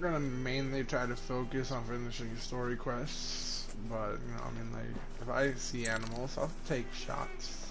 gonna mainly try to focus on finishing story quests, but you know, I mean, like, if I see animals, I'll take shots.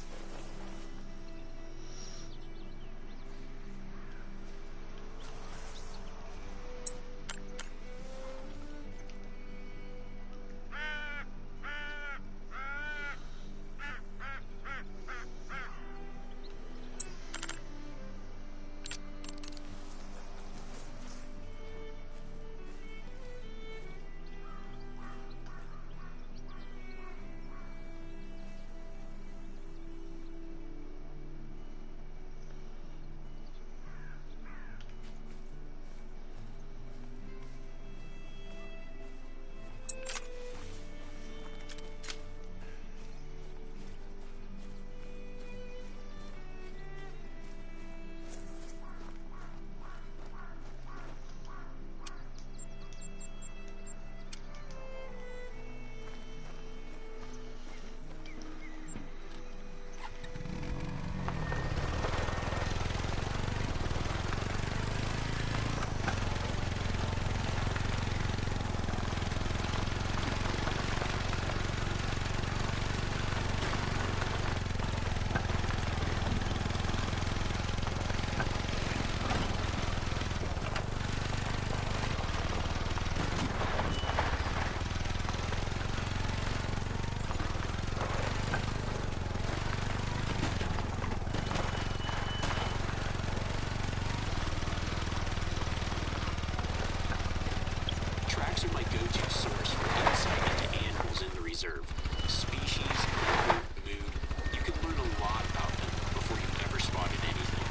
Tracks are my go-to source for insight into animals in the reserve. Species, number, mood. You can learn a lot about them before you've ever spotted anything.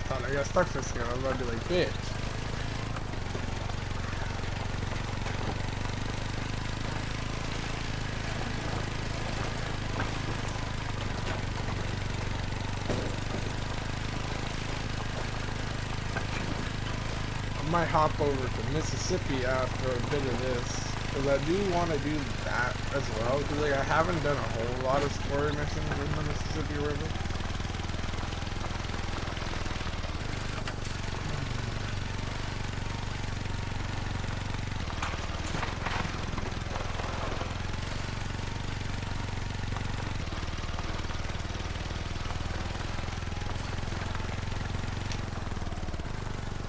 Thought I got stuck for a second. I was about to be like, bitch. I might hop over to Mississippi after a bit of this, because I do want to do that as well, because like, I haven't done a whole lot of story missions in the Mississippi River.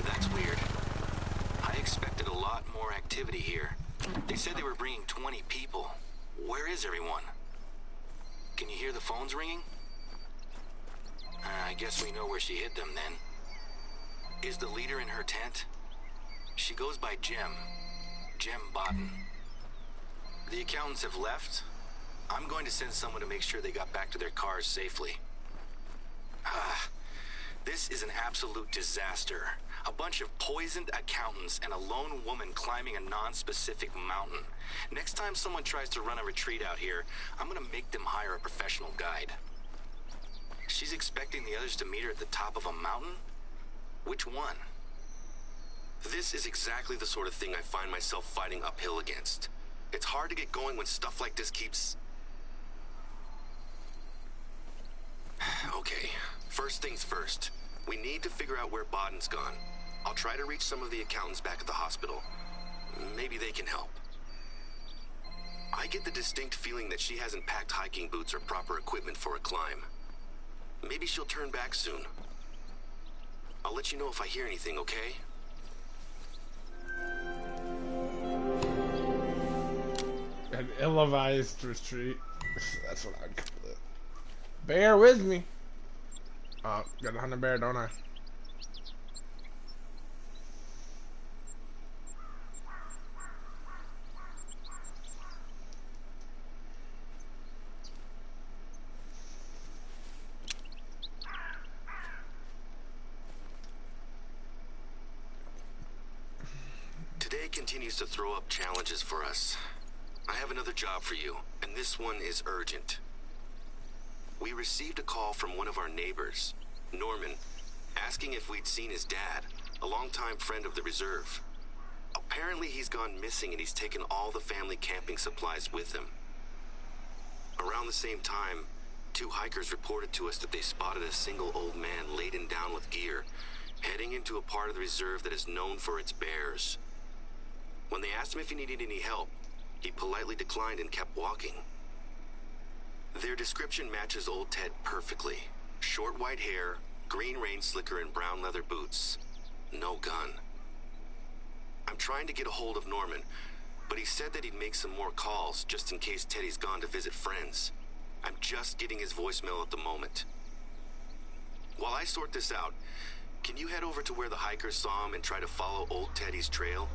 That's weird. I expected a lot more activity here. They said they were bringing 20 people. Where is everyone? Can you hear the phones ringing? I guess we know where she hid them then. Is the leader in her tent? She goes by Jem. Jem Botten. The accountants have left. I'm going to send someone to make sure they got back to their cars safely. This is an absolute disaster. A bunch of poisoned accountants and a lone woman climbing a non-specific mountain. Next time someone tries to run a retreat out here, I'm gonna make them hire a professional guide. She's expecting the others to meet her at the top of a mountain? Which one? This is exactly the sort of thing I find myself fighting uphill against. It's hard to get going when stuff like this keeps... Okay, first things first. We need to figure out where Bodden's gone. I'll try to reach some of the accountants back at the hospital. Maybe they can help. I get the distinct feeling that she hasn't packed hiking boots or proper equipment for a climb. Maybe she'll turn back soon. I'll let you know if I hear anything, okay? An ill-advised retreat. That's what I'd call it. Bear with me. Oh, got a hunter bear, don't I? Today continues to throw up challenges for us. I have another job for you, and this one is urgent. We received a call from one of our neighbors, Norman, asking if we'd seen his dad, a longtime friend of the reserve. Apparently he's gone missing and he's taken all the family camping supplies with him. Around the same time, 2 hikers reported to us that they spotted a single old man laden down with gear, heading into a part of the reserve that is known for its bears. When they asked him if he needed any help, he politely declined and kept walking. Their description matches old Ted perfectly. Short white hair, green rain slicker, and brown leather boots. No gun. I'm trying to get a hold of Norman, but he said that he'd make some more calls just in case Teddy's gone to visit friends. I'm just getting his voicemail at the moment. While I sort this out, can you head over to where the hikers saw him and try to follow old Teddy's trail?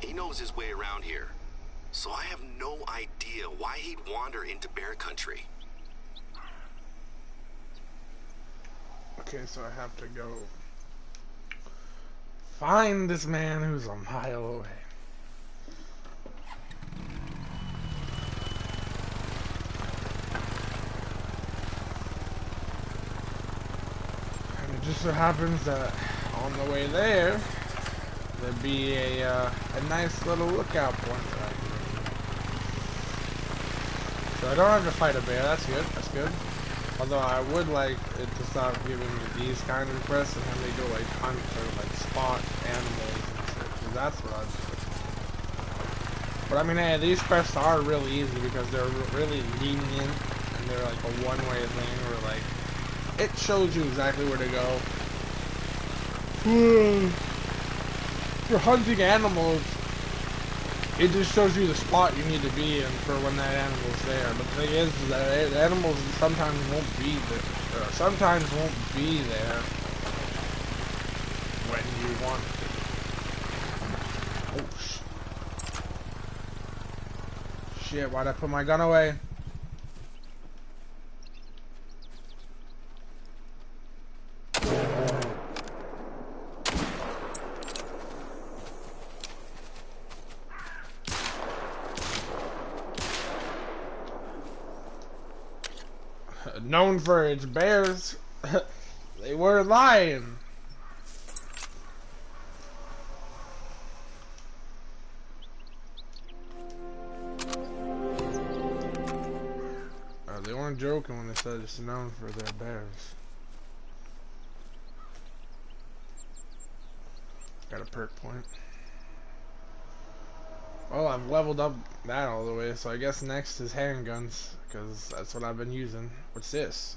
He knows his way around here, so I have no idea why he'd wander into bear country. Okay, so I have to go find this man who's a mile away. And it just so happens that on the way there, there'd be a nice little lookout point that I can do. So I don't have to fight a bear, that's good, that's good. Although I would like it to stop giving me these kind of quests and have me go like hunt or like spot animals and shit, because that's what I'd do. But I mean, hey, these quests are really easy because they're really lenient and they're like a one-way thing where like, it shows you exactly where to go. For hunting animals, it just shows you the spot you need to be in for when that animal's there. But the thing is that the animals sometimes won't be there. Sometimes won't be there when you want it. Oh shit! Why'd I put my gun away? Known for its bears, they were lying. They weren't joking when they said it's known for their bears. Got a perk point. Well, I've leveled up that all the way, so I guess next is handguns, because that's what I've been using. What's this?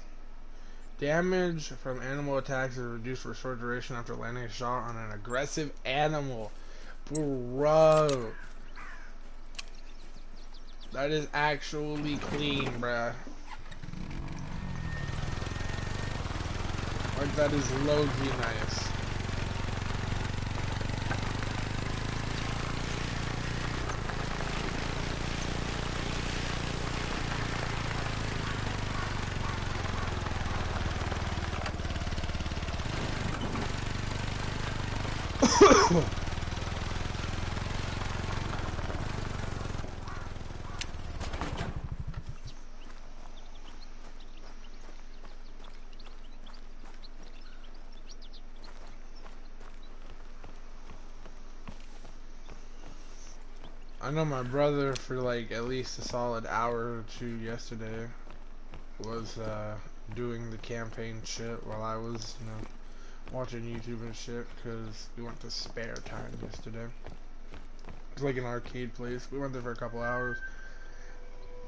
Damage from animal attacks is reduced for a short duration after landing a shot on an aggressive animal. Bro. That is actually clean, bruh. Like, that is low-key nice. I know my brother for like at least a solid hour or two yesterday was doing the campaign shit while I was, you know, watching YouTube and shit because we went to Spare Time yesterday. It's like an arcade place. We went there for a couple hours.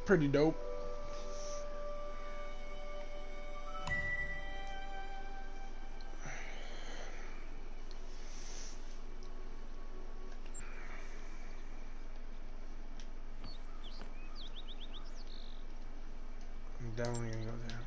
Pretty dope. I'm definitely gonna go there.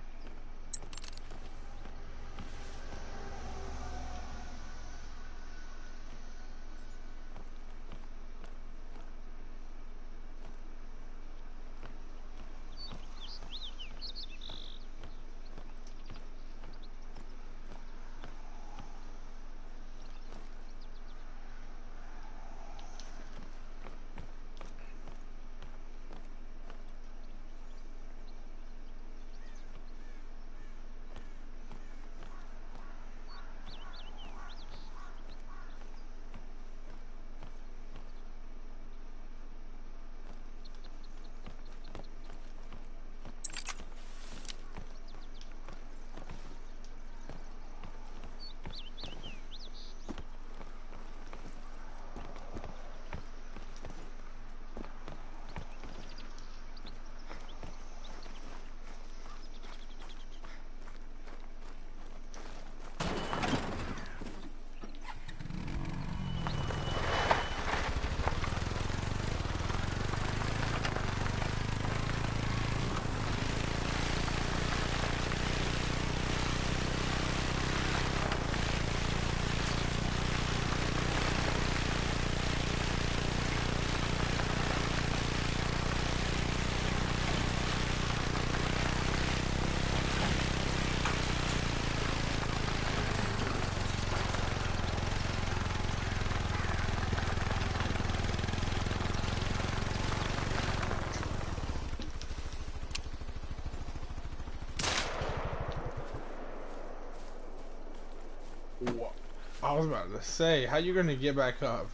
I was about to say, how you gonna get back up?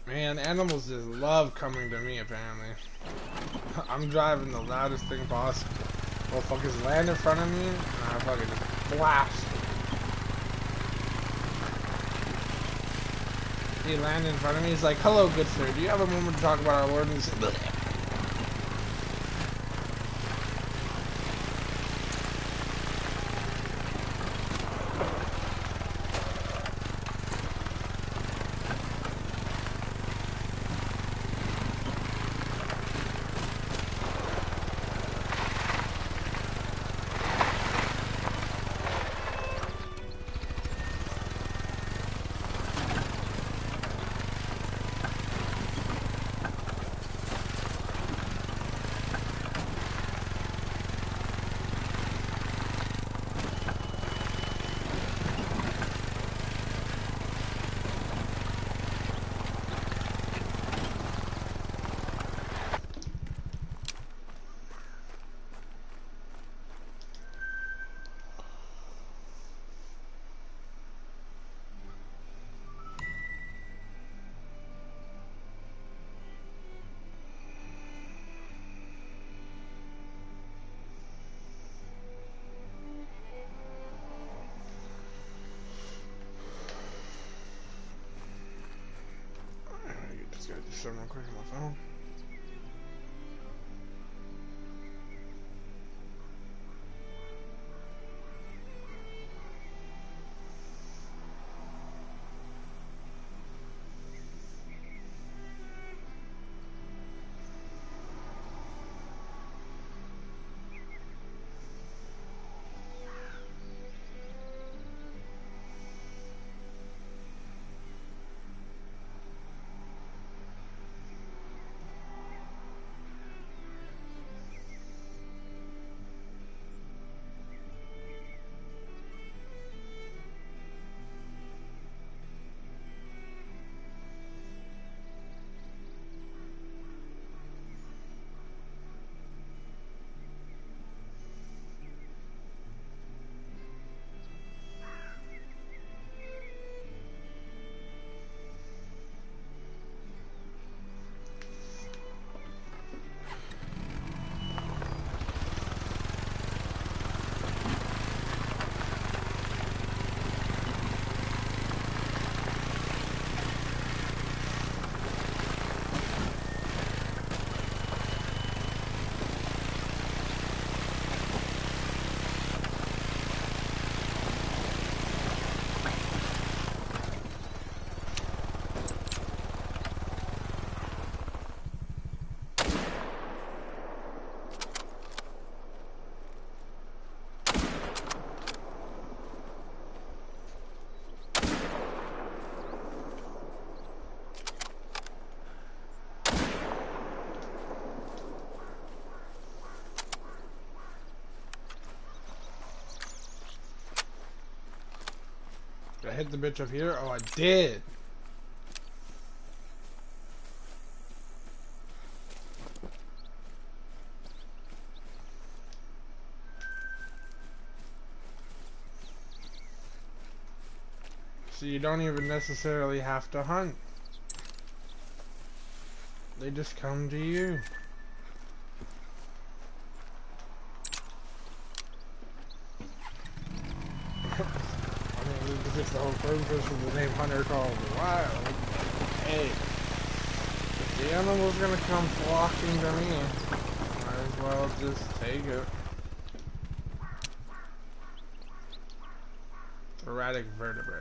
Man, animals just love coming to me, apparently. I'm driving the loudest thing possible. Motherfuckers land in front of me, and I fucking just blast. He landed in front of me, he's like, hello, good sir, do you have a moment to talk about our Lord and Savior? Just gotta do something real quick on my phone. hit the bitch up here? Oh, I did. So you don't even necessarily have to hunt. They just come to you. I mean, this is the whole purpose of the name Hunter Call of the Wild. Hey, if the animal's gonna come flocking to me, might as well just take it. Thoracic vertebrae.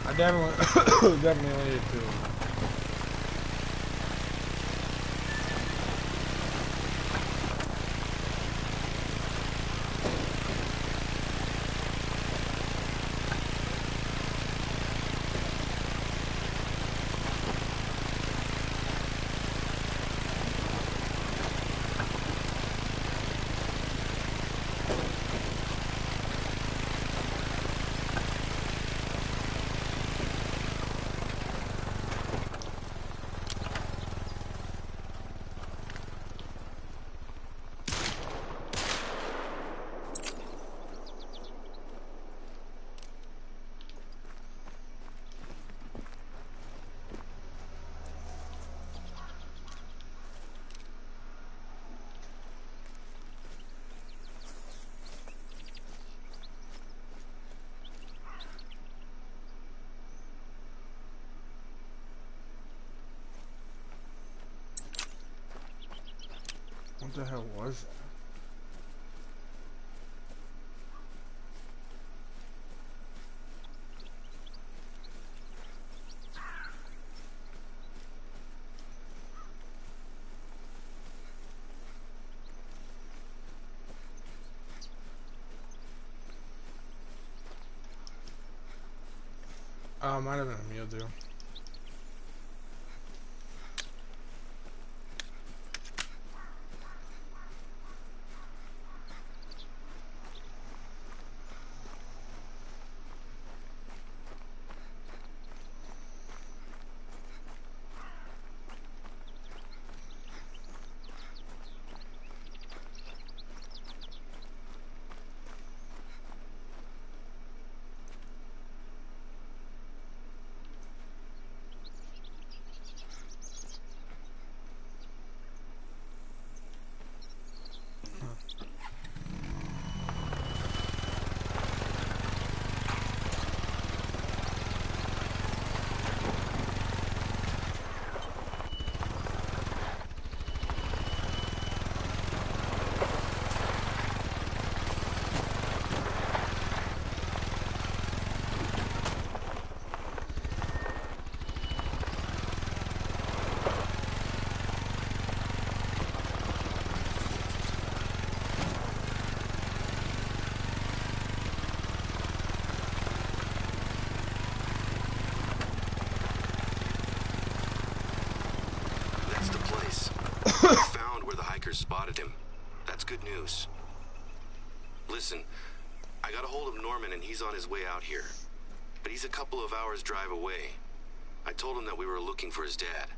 I definitely, definitely need to. What the hell was that? Might have been a meal deal. Spotted him. That's good news. Listen, I got a hold of Norman and he's on his way out here. But he's a couple of hours drive away. I told him that we were looking for his dad.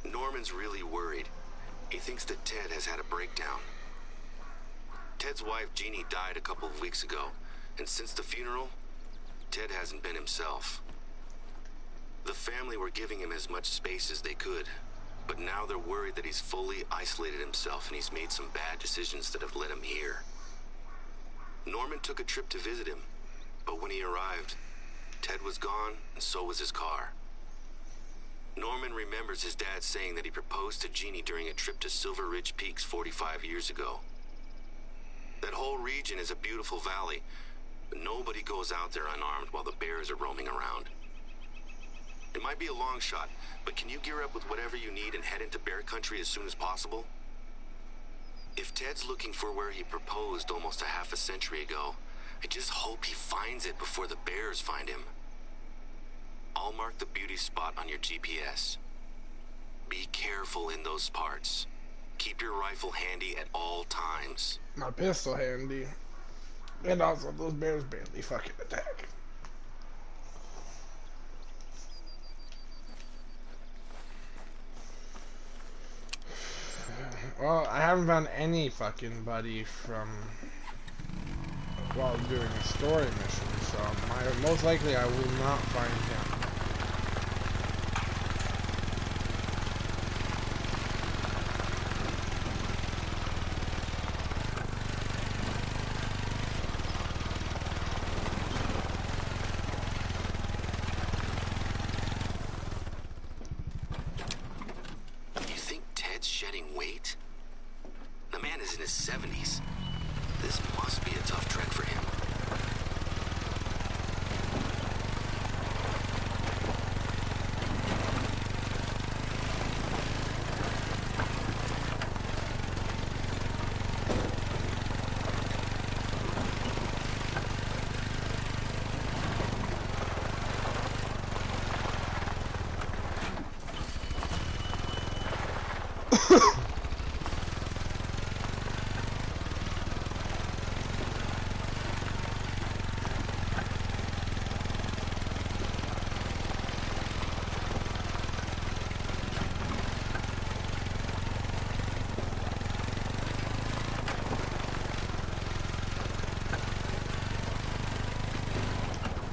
Norman's really worried. He thinks that Ted has had a breakdown. Ted's wife, Jeannie, died a couple of weeks ago. And since the funeral, Ted hasn't been himself. The family were giving him as much space as they could. But now they're worried that he's fully isolated himself and he's made some bad decisions that have led him here. Norman took a trip to visit him, but when he arrived, Ted was gone and so was his car. Norman remembers his dad saying that he proposed to Jeannie during a trip to Silver Ridge Peaks 45 years ago. That whole region is a beautiful valley, but nobody goes out there unarmed while the bears are roaming around. It might be a long shot, but can you gear up with whatever you need and head into bear country as soon as possible? If Ted's looking for where he proposed almost a half a century ago, I just hope he finds it before the bears find him. I'll mark the beauty spot on your GPS. Be careful in those parts. Keep your rifle handy at all times. My pistol handy. And also, those bears barely fucking attack. Well, I haven't found any fucking buddy from while doing a story mission, so most likely I will not find him. You think Ted's shedding weight? The man is in his 70s. This must be a tough trek for him.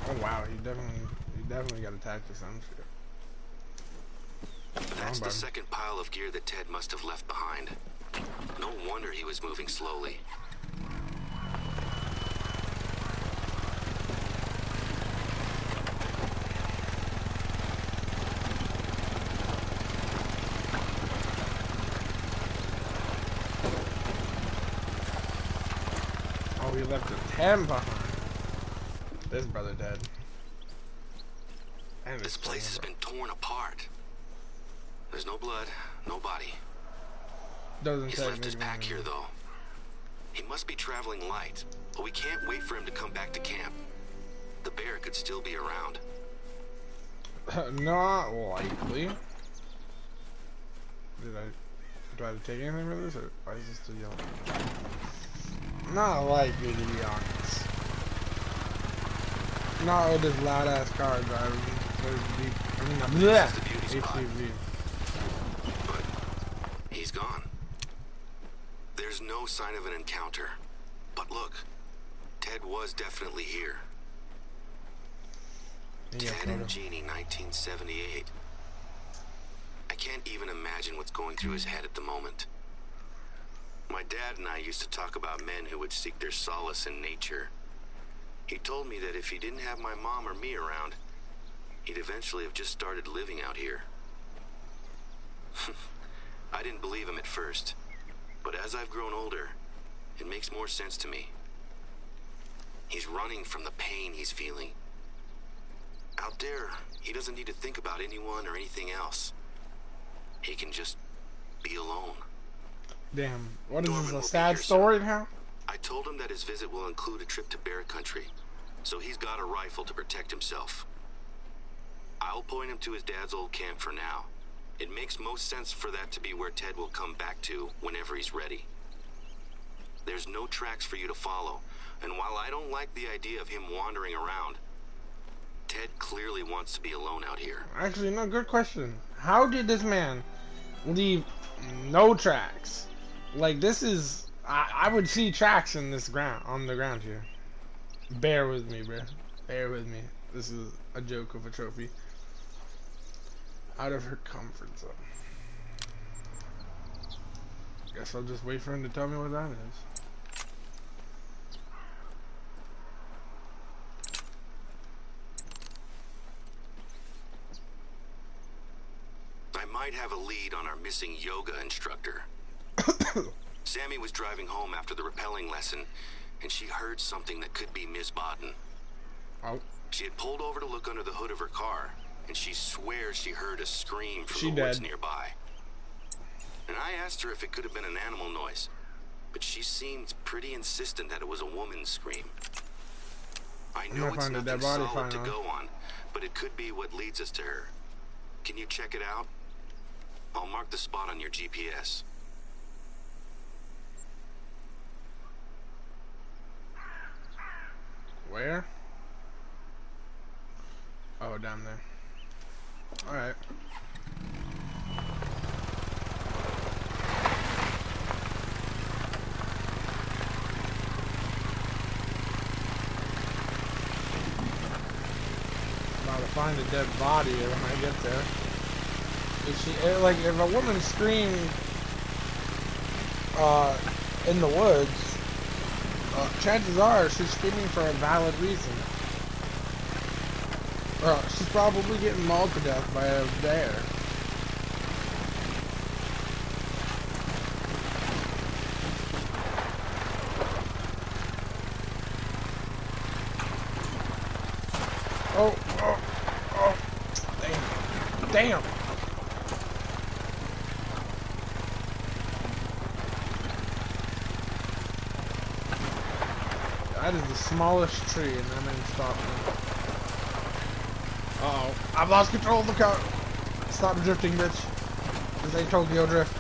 Oh wow, he definitely got attacked or some shit. That's the second pile of gear that Ted must have left behind. No wonder he was moving slowly. Oh, he left a 10 behind. This brother dead. And This place has been torn apart. There's no blood, no body. Doesn't He's say left his anything. pack here, though. He must be traveling light, but we can't wait for him to come back to camp. The bear could still be around. Not likely. Do I have to take anything for this, or why is this still yelling? Not likely, to be honest. Not with this loud ass car driving. This is the beauty spot. ATV. But he's gone. There's no sign of an encounter. But look, Ted was definitely here. Ted and Jeannie, 1978. I can't even imagine what's going through his head at the moment. My dad and I used to talk about men who would seek their solace in nature. He told me that if he didn't have my mom or me around, he'd eventually have just started living out here. I didn't believe him at first, but as I've grown older, it makes more sense to me. He's running from the pain he's feeling. Out there, he doesn't need to think about anyone or anything else. He can just be alone. Damn, what is Norman this, will a be sad here story soon. now? I told him that his visit will include a trip to bear country, so he's got a rifle to protect himself. I'll point him to his dad's old camp for now. It makes most sense for that to be where Ted will come back to whenever he's ready. There's no tracks for you to follow, and while I don't like the idea of him wandering around, Ted clearly wants to be alone out here. Actually, no, good question. How did this man leave no tracks? Like, this is... I would see tracks in this ground, on the ground here. Bear with me, bro. Bear with me. This is a joke of a trophy. Out of her comfort zone. Guess I'll just wait for him to tell me what that is. I might have a lead on our missing yoga instructor. Sammy was driving home after the rappelling lesson, and she heard something that could be Miss Bodden. Oh. She had pulled over to look under the hood of her car, and she swears she heard a scream from She the woods dead. nearby. And I asked her if it could have been an animal noise, but she seemed pretty insistent that it was a woman's scream. I know gonna it's find a dead nothing body solid to finally. go on, but it could be what leads us to her. Can you check it out? I'll mark the spot on your GPS. Where? Oh, down there. Alright. About to find a dead body when I get there. If she, like, if a woman screamed, in the woods, chances are she's screaming for a valid reason. She's probably getting mauled to death by a bear. Oh, oh, oh, damn, damn. That is the smallest tree, and that man stopped me. Uh-oh, I've lost control of the car. Stop drifting, bitch. This ain't Tokyo Drift.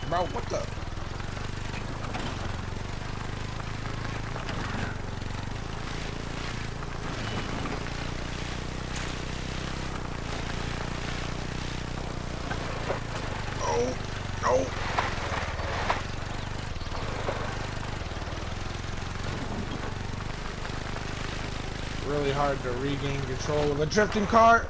Bro, what the? Oh, no. Really hard to regain control of a drifting car.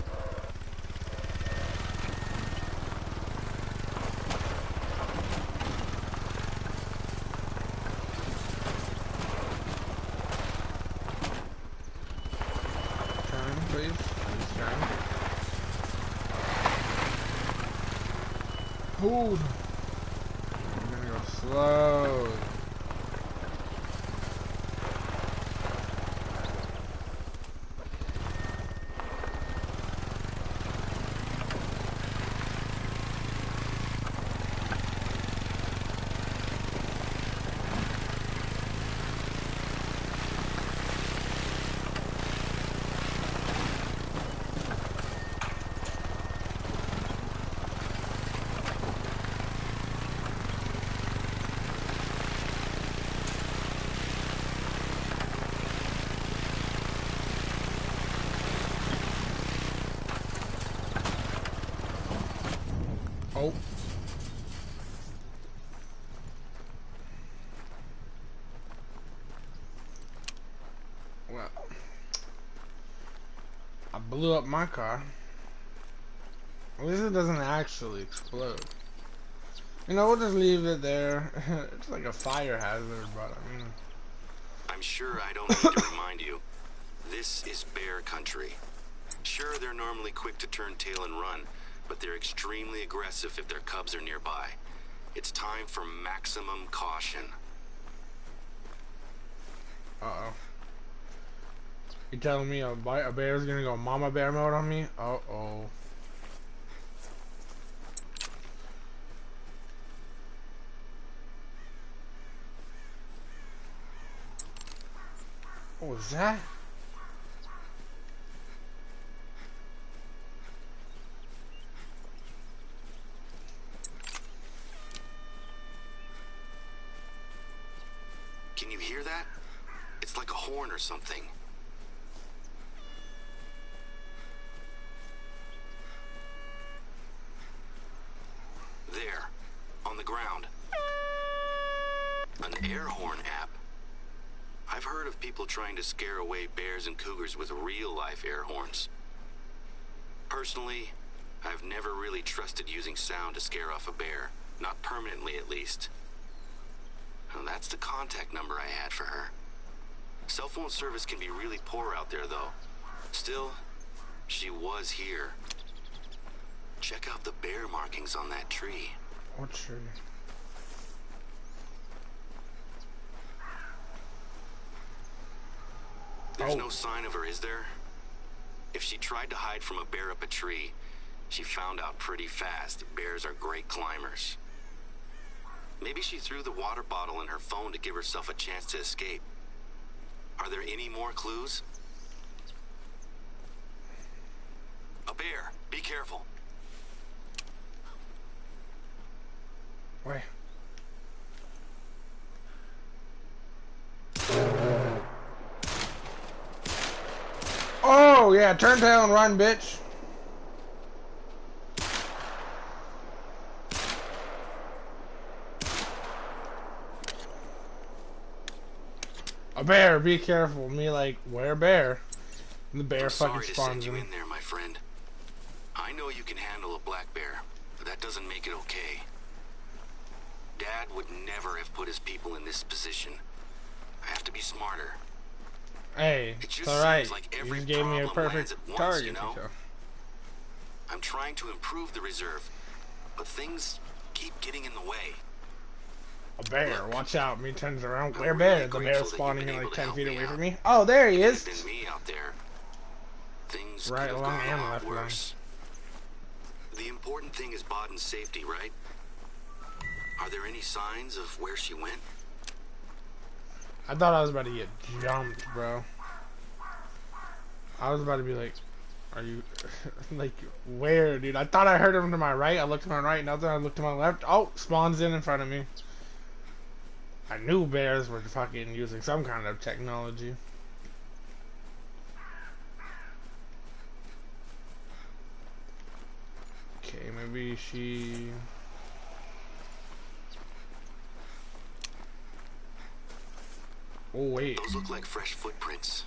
Turn, please. Please turn. Hold. I'm gonna go slow. Oh. Well, I blew up my car. At least it doesn't actually explode. You know, we'll just leave it there. It's like a fire hazard, but I mean... I'm sure I don't need to remind you. This is bear country. Sure, they're normally quick to turn tail and run, but they're extremely aggressive if their cubs are nearby. It's time for maximum caution. Uh-oh. You telling me a bear's gonna go mama bear mode on me? Uh-oh. What was that? Can you hear that? It's like a horn or something. There, on the ground. An air horn app. I've heard of people trying to scare away bears and cougars with real-life air horns. Personally, I've never really trusted using sound to scare off a bear. Not permanently, at least. Well, that's the contact number I had for her. Cell phone service can be really poor out there, though. Still, she was here. Check out the bear markings on that tree. What tree? There's no sign of her, is there? If she tried to hide from a bear up a tree, she found out pretty fast that bears are great climbers. Maybe she threw the water bottle in her phone to give herself a chance to escape. Are there any more clues? A bear. Be careful. Wait. Oh yeah, turn tail and run, bitch. A bear, be careful. Me like, where bear? And the bear I'm fucking sorry to spawns send you in. in there, my friend. I know you can handle a black bear, but that doesn't make it okay. Dad would never have put his people in this position. I have to be smarter. Hey, It it's just alright. seems like You every just gave me a problem perfect lands at once, target, you know? Chico. I'm trying to improve the reserve, but things keep getting in the way. A bear, Look, watch out. Me turns around. I'm Where really bear? The grateful bear's that spawning you've here been like able to 10 help feet me away out. from me. Oh, there he If it is. had been me out there, things Right could have lung gone and a lot left lung. worse. The important thing is Baden's safety, right? Are there any signs of where she went? I thought I was about to get jumped, bro. I was about to be like, are you, like, where, dude? I thought I heard him to my right. I looked to my right, nothing. I looked to my left. Oh, spawns in front of me. I knew bears were fucking using some kind of technology. Okay, maybe she... Oh, wait. Those look like fresh footprints.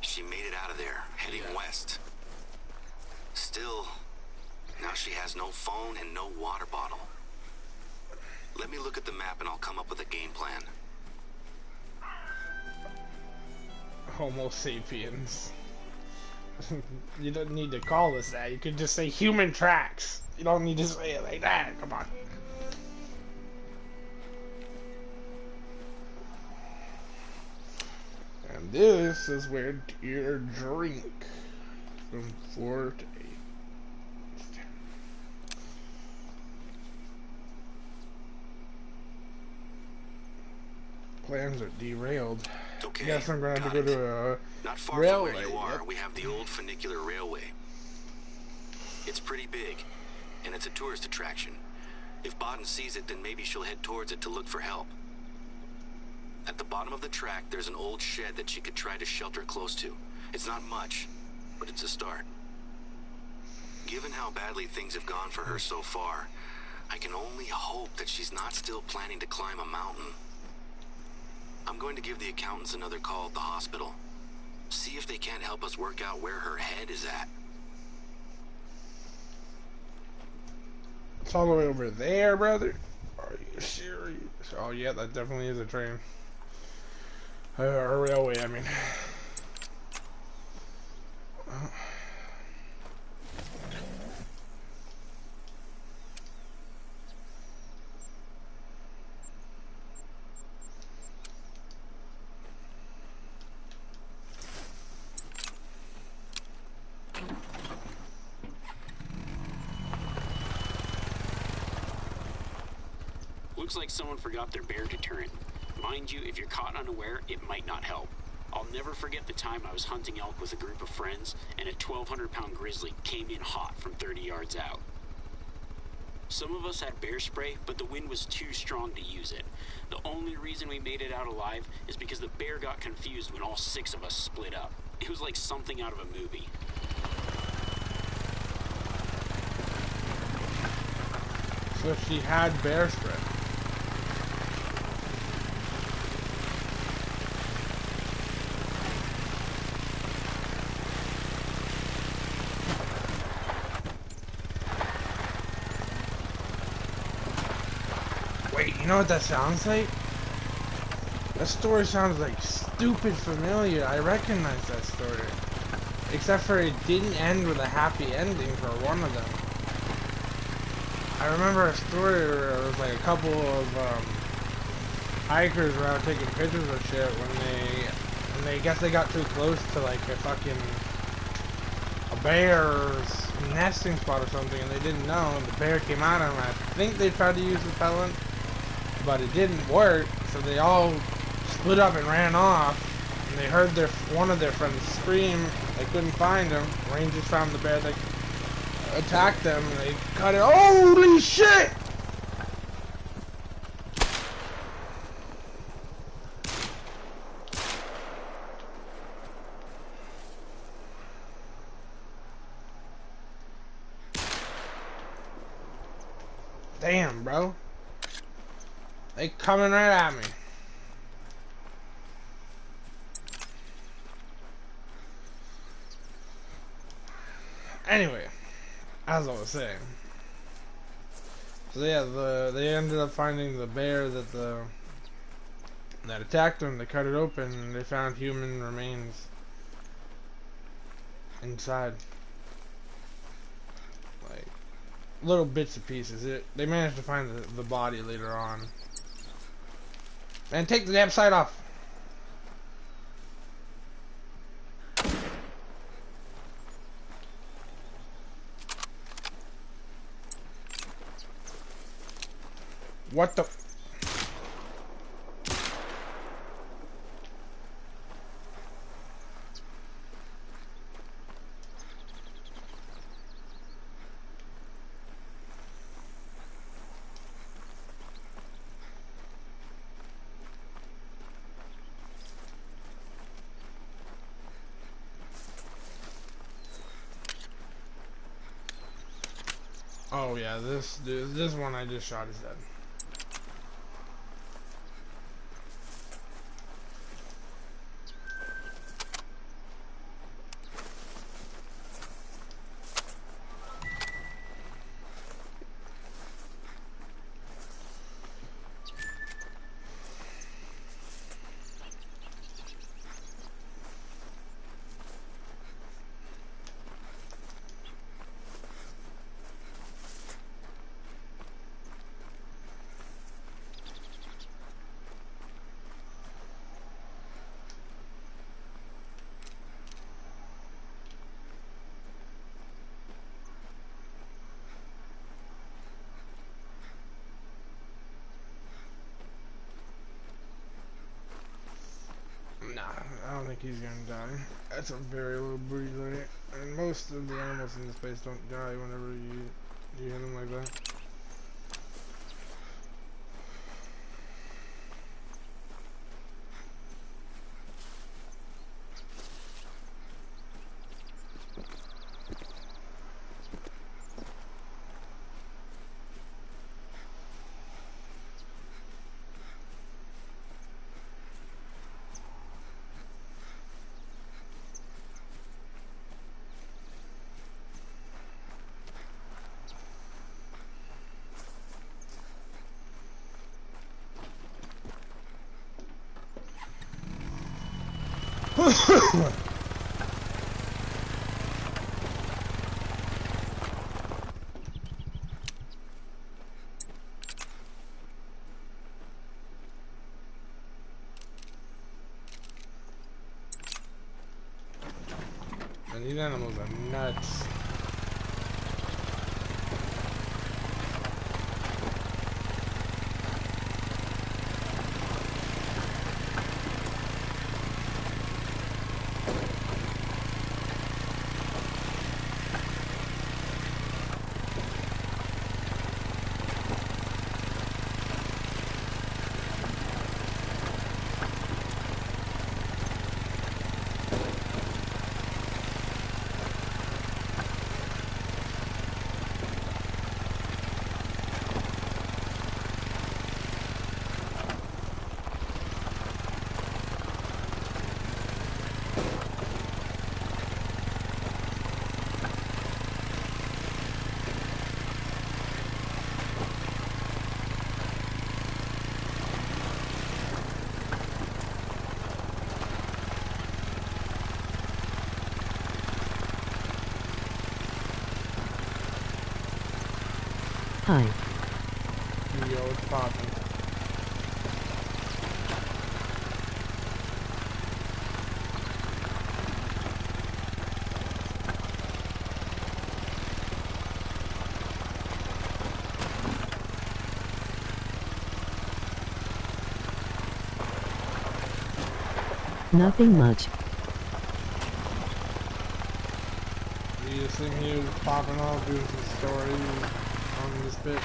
She made it out of there, heading west. Still, now she has no phone and no water bottle. Let me look at the map and I'll come up with a game plan. Homo sapiens. You don't need to call us that. You could just say human tracks. You don't need to say it like that. Come on. And this is where deer drink. From 4 to 8. Plans are derailed. Okay, Guess I'm gonna have to got go it. to a Not far railway. from where you are, Yep. we have the old funicular railway. It's pretty big, and it's a tourist attraction. If Baden sees it, then maybe she'll head towards it to look for help. At the bottom of the track, there's an old shed that she could try to shelter close to. It's not much, but it's a start. Given how badly things have gone for her so far, I can only hope that she's not still planning to climb a mountain. I'm going to give the accountants another call at the hospital. See if they can't help us work out where her head is at. It's all the way over there, brother. Are you serious? Oh, yeah, that definitely is a train. A railway, I mean. Looks like someone forgot their bear deterrent. Mind you, if you're caught unaware, it might not help. I'll never forget the time I was hunting elk with a group of friends, and a 1,200-pound grizzly came in hot from 30 yards out. Some of us had bear spray, but the wind was too strong to use it. The only reason we made it out alive is because the bear got confused when all 6 of us split up. It was like something out of a movie. So she had bear spray. Wait, you know what that sounds like? That story sounds like stupid familiar. I recognize that story. Except for it didn't end with a happy ending for one of them. I remember a story where it was like a couple of hikers were out taking pictures of shit when they guess they got too close to like a bear's nesting spot or something, and they didn't know, and the bear came at them. I think they tried to use repellent, but it didn't work, so they all split up and ran off, and they heard one of their friends scream. They couldn't find him. Rangers found the bear. They attacked them, and they cut it. Holy shit! Damn, bro. They coming right at me. Anyway, as I was saying. So yeah, they ended up finding the bear that attacked them. They cut it open and they found human remains inside. Like little bits and pieces. They managed to find the body later on. Man, take the damn side off. What the? Oh yeah, this one I just shot is dead. Nah, I don't think he's gonna die. That's a very little breeze rate, and most of the animals in this place don't die whenever you hit them like that. And these animals are nuts. Hi. Yo, it's poppin'. Nothing much. You just see me popping off, doing some stories on this bit.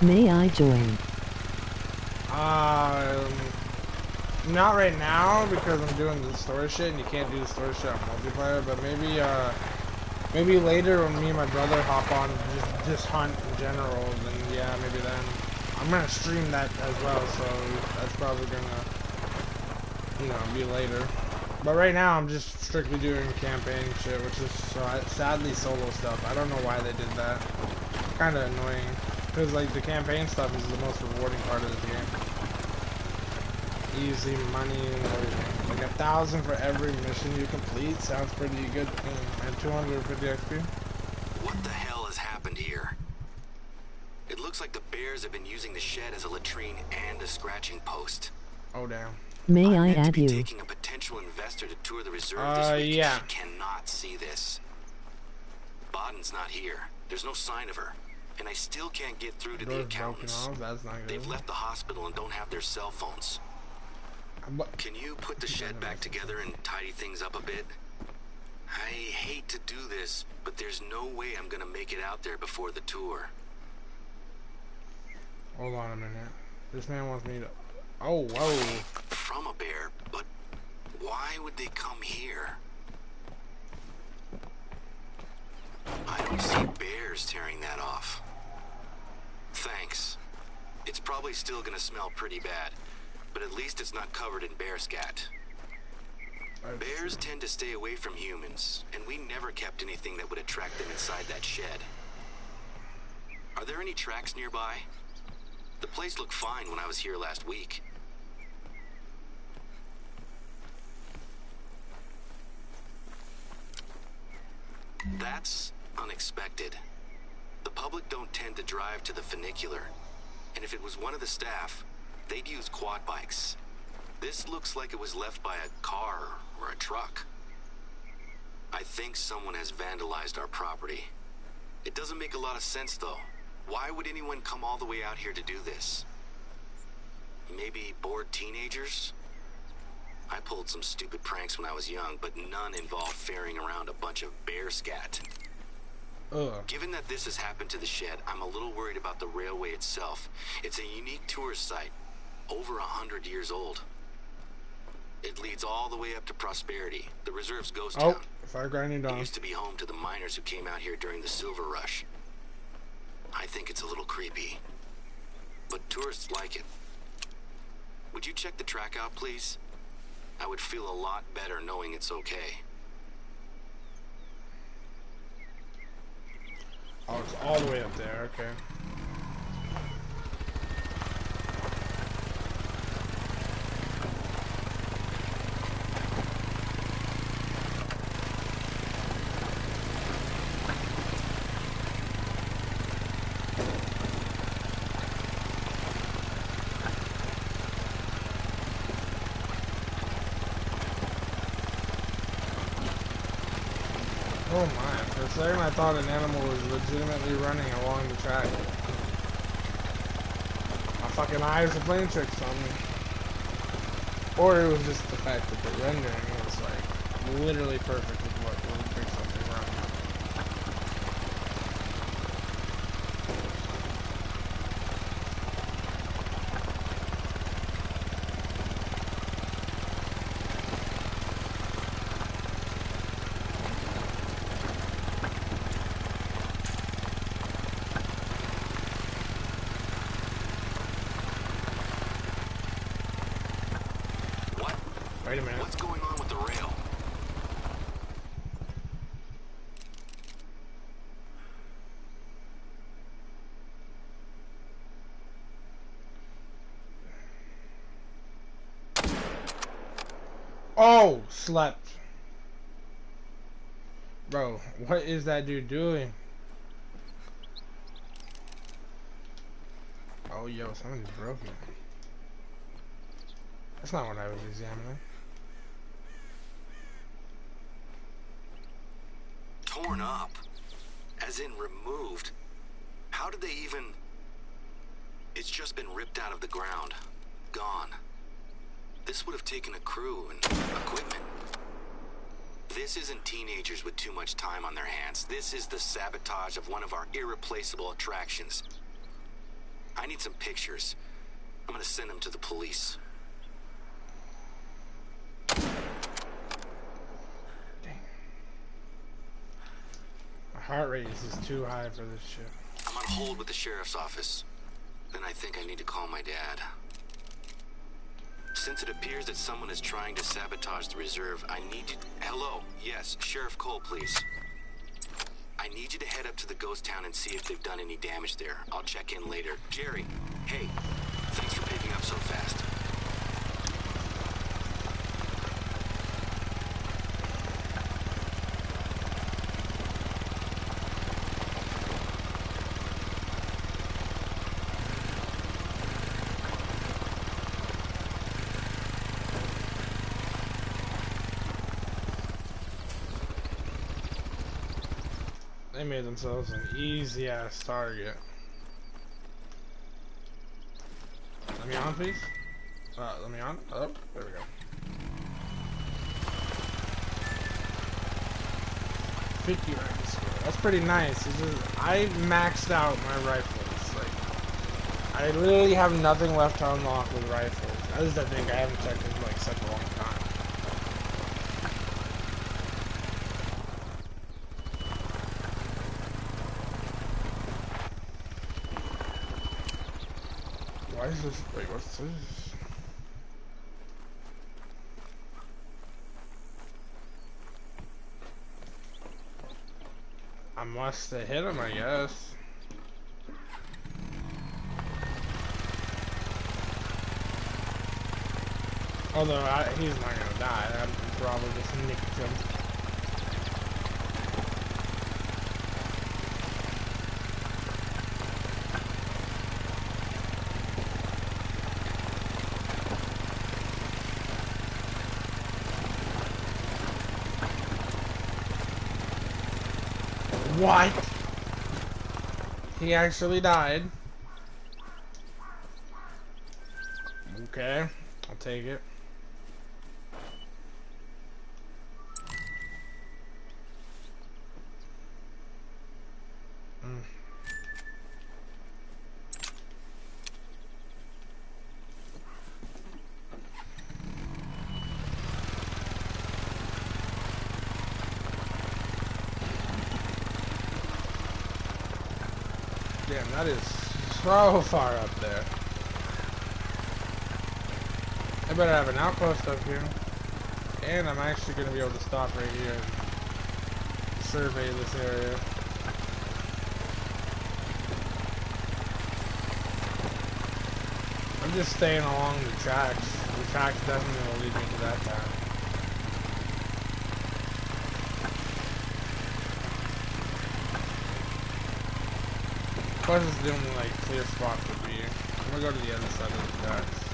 May I join? Not right now because I'm doing the story shit and you can't do the story shit on multiplayer, but maybe later when me and my brother hop on just hunt in general, then yeah, maybe then. I'm gonna stream that as well, so that's probably gonna, be later. But right now I'm just strictly doing campaign shit, which is sadly solo stuff. I don't know why they did that. Kinda annoying. Because like the campaign stuff is the most rewarding part of this game. Easy money and everything. Like 1,000 for every mission you complete sounds pretty good. And 250 XP. What the hell has happened here? It looks like the bears have been using the shed as a latrine and a scratching post. Oh damn. May I'm I meant to add be you? taking a potential investor to tour the reserve this week. Yeah. She cannot see this. Baden's not here. There's no sign of her. And I still can't get through to the Door's broken accountants. off. That's not good. They've left the hospital and don't have their cell phones. Can you put the shed back together and tidy things up a bit? I hate to do this, but there's no way I'm gonna make it out there before the tour. Hold on a minute. This man wants me to... Oh, whoa. From a bear, but why would they come here? I don't see bears tearing that off. Thanks. It's probably still gonna smell pretty bad, but at least it's not covered in bear scat. Bears tend to stay away from humans, and we never kept anything that would attract them inside that shed. Are there any tracks nearby? The place looked fine when I was here last week. That's unexpected. The public don't tend to drive to the funicular, and if it was one of the staff, they'd use quad bikes. This looks like it was left by a car or a truck. I think someone has vandalized our property. It doesn't make a lot of sense though. Why would anyone come all the way out here to do this? Maybe bored teenagers? I pulled some stupid pranks when I was young, but none involved ferrying around a bunch of bear scat. Ugh. Given that this has happened to the shed, I'm a little worried about the railway itself. It's a unique tourist site, over 100 years old. It leads all the way up to Prosperity, the reserve's ghost town. Oh, fire grinding It dawn. used to be home to the miners who came out here during the Silver Rush. I think it's a little creepy, but tourists like it. Would you check the track out, please? I would feel a lot better knowing it's okay. Oh, it's all the way up there. Okay. Oh my, for a second I thought an animal was legitimately running along the track. My fucking eyes are playing tricks on me. Or it was just the fact that the rendering was like literally perfect with what would pick something wrong. Wait a minute. What's going on with the rail? Oh, slept. Bro, what is that dude doing? Oh, yo, something's broken. That's not what I was examining. Torn up? As in removed? How did they even... It's just been ripped out of the ground. Gone. This would have taken a crew and equipment. This isn't teenagers with too much time on their hands. This is the sabotage of one of our irreplaceable attractions. I need some pictures. I'm gonna send them to the police. heart rate is just too high for this shit. I'm on hold with the sheriff's office. Then I think I need to call my dad. Since it appears that someone is trying to sabotage the reserve, I need you... Hello? Yes, Sheriff Cole, please. I need you to head up to the ghost town and see if they've done any damage there. I'll check in later. Jerry, hey, thanks for picking up so fast. They made themselves an easy ass target. Let me on, please. Let me on. Oh, there we go. 50 rifle score. That's pretty nice. It's just, I maxed out my rifles. Like, I literally have nothing left to unlock with rifles. That is the thing I haven't checked in like such a long time. Why is this? Wait, what's this? I must have hit him, I guess. Although he's not gonna die. I'm probably just nicked him. What? He actually died. Okay, I'll take it. Damn, that is so far up there. I better have an outpost up here. And I'm actually going to be able to stop right here and survey this area. I'm just staying along the tracks. The tracks definitely will lead me to that town. Plus it's the only like clear spot to be. I'm gonna go to the other side of the tracks.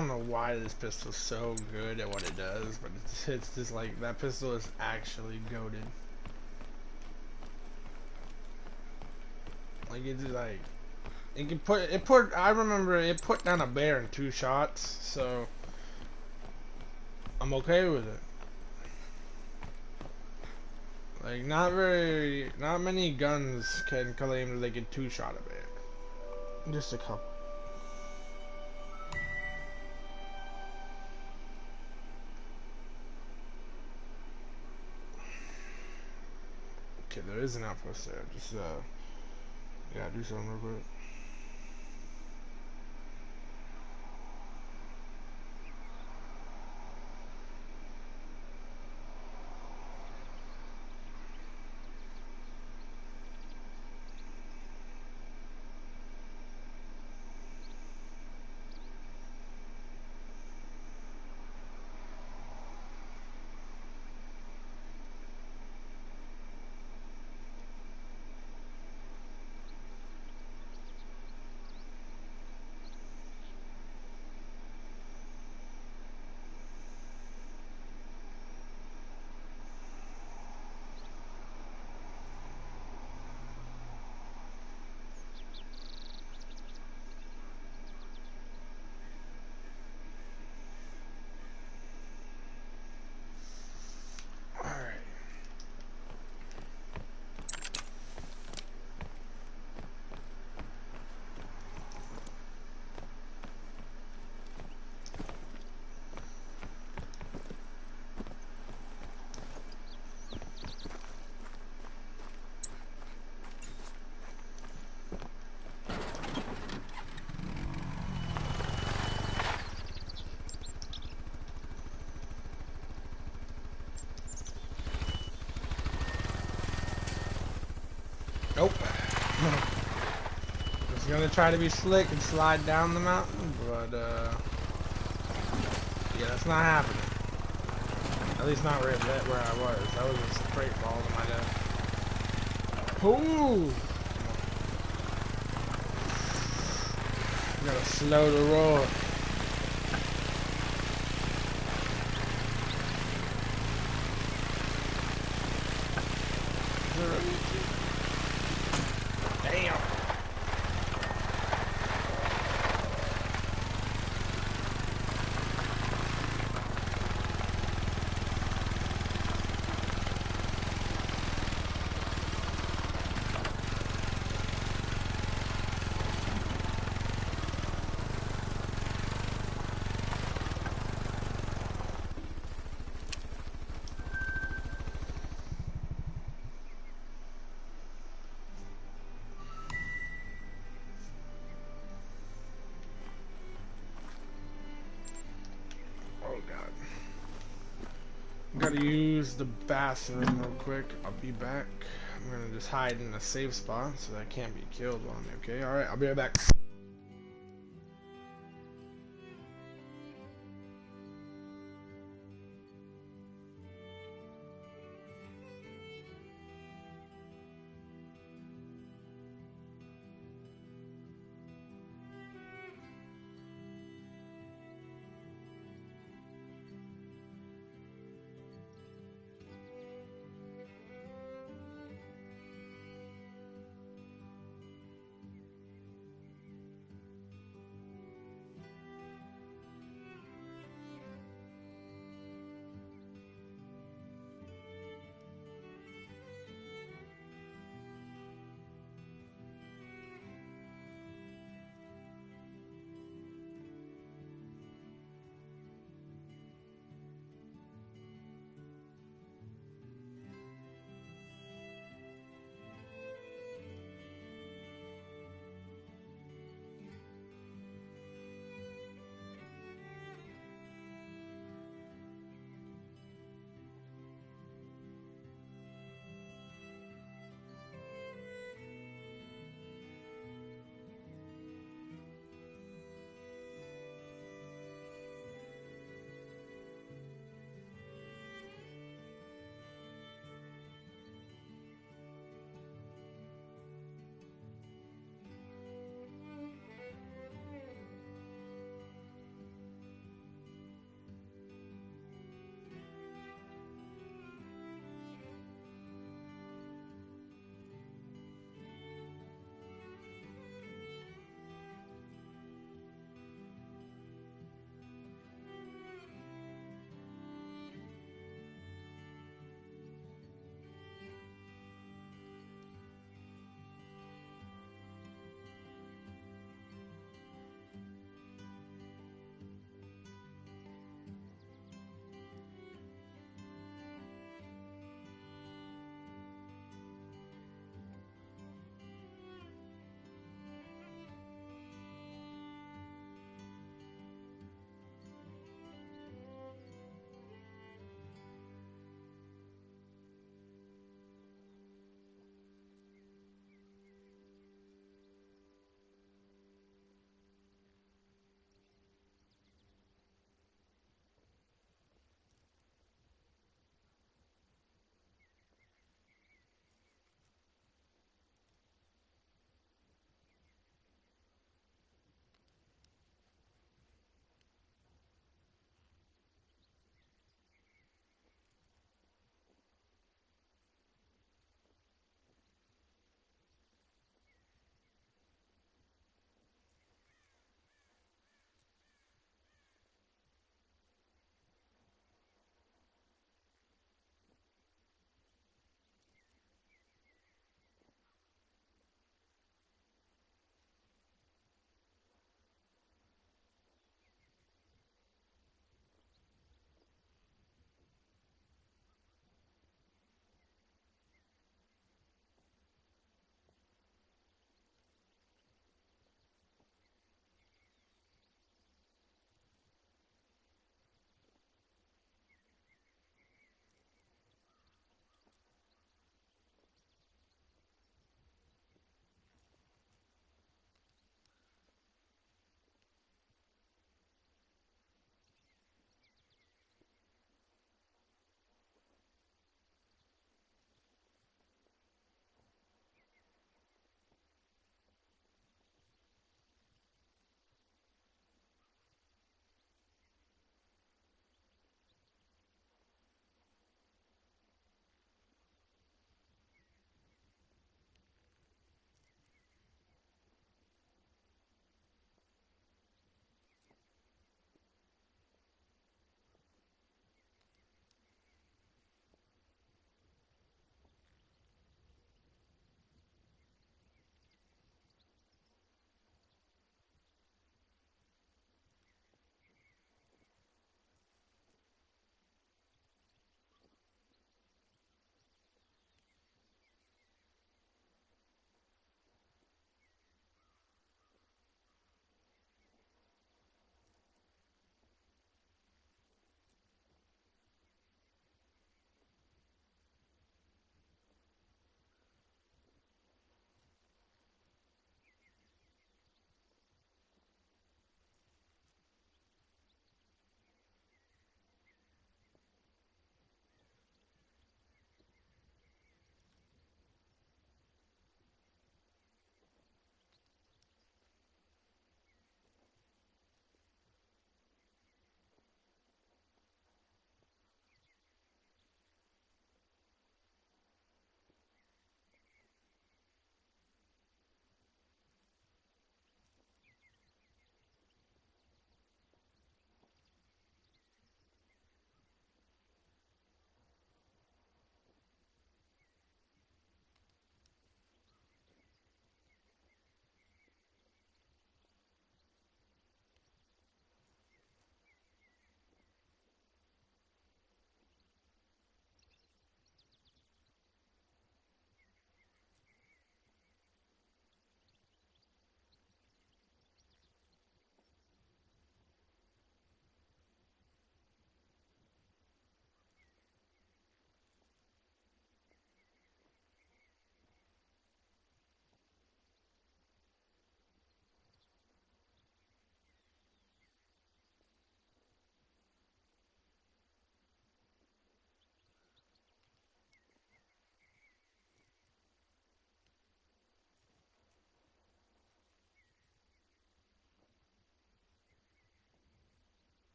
don't know why this pistol's so good at what it does, but it's just like that pistol is actually goated. Like it's like it can put. I remember it put down a bear in 2 shots, so I'm okay with it. Like not many guns can claim that they can 2-shot a bear. Just a couple. Okay, there is an outpost there. Just yeah, do something real quick. Alright. Nope. Just gonna try to be slick and slide down the mountain, but yeah, that's not happening. At least not where I was. That was a straight fall to my death. Ooh! Gotta slow the roll. Damn! Oh god. Gotta use the bathroom real quick. I'll be back. I'm gonna just hide in a safe spot so that I can't be killed on me, okay? Alright, I'll be right back.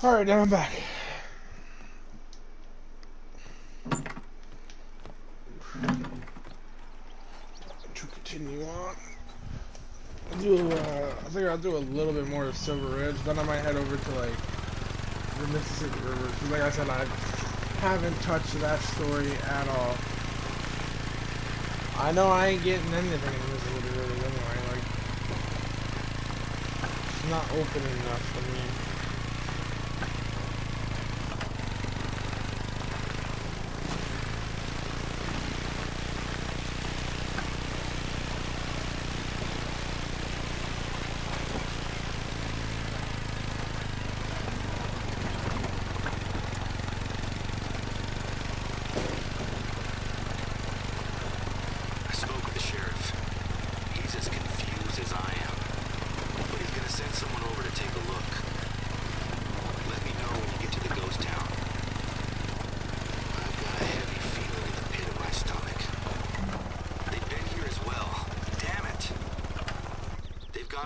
Alright, now I'm back. To continue on. I think I'll do a little bit more of Silver Ridge, then I might head over to like the Mississippi River. Because like I said, I haven't touched that story at all. I know I ain't getting anything in the Mississippi River anyway, like it's not open enough for me.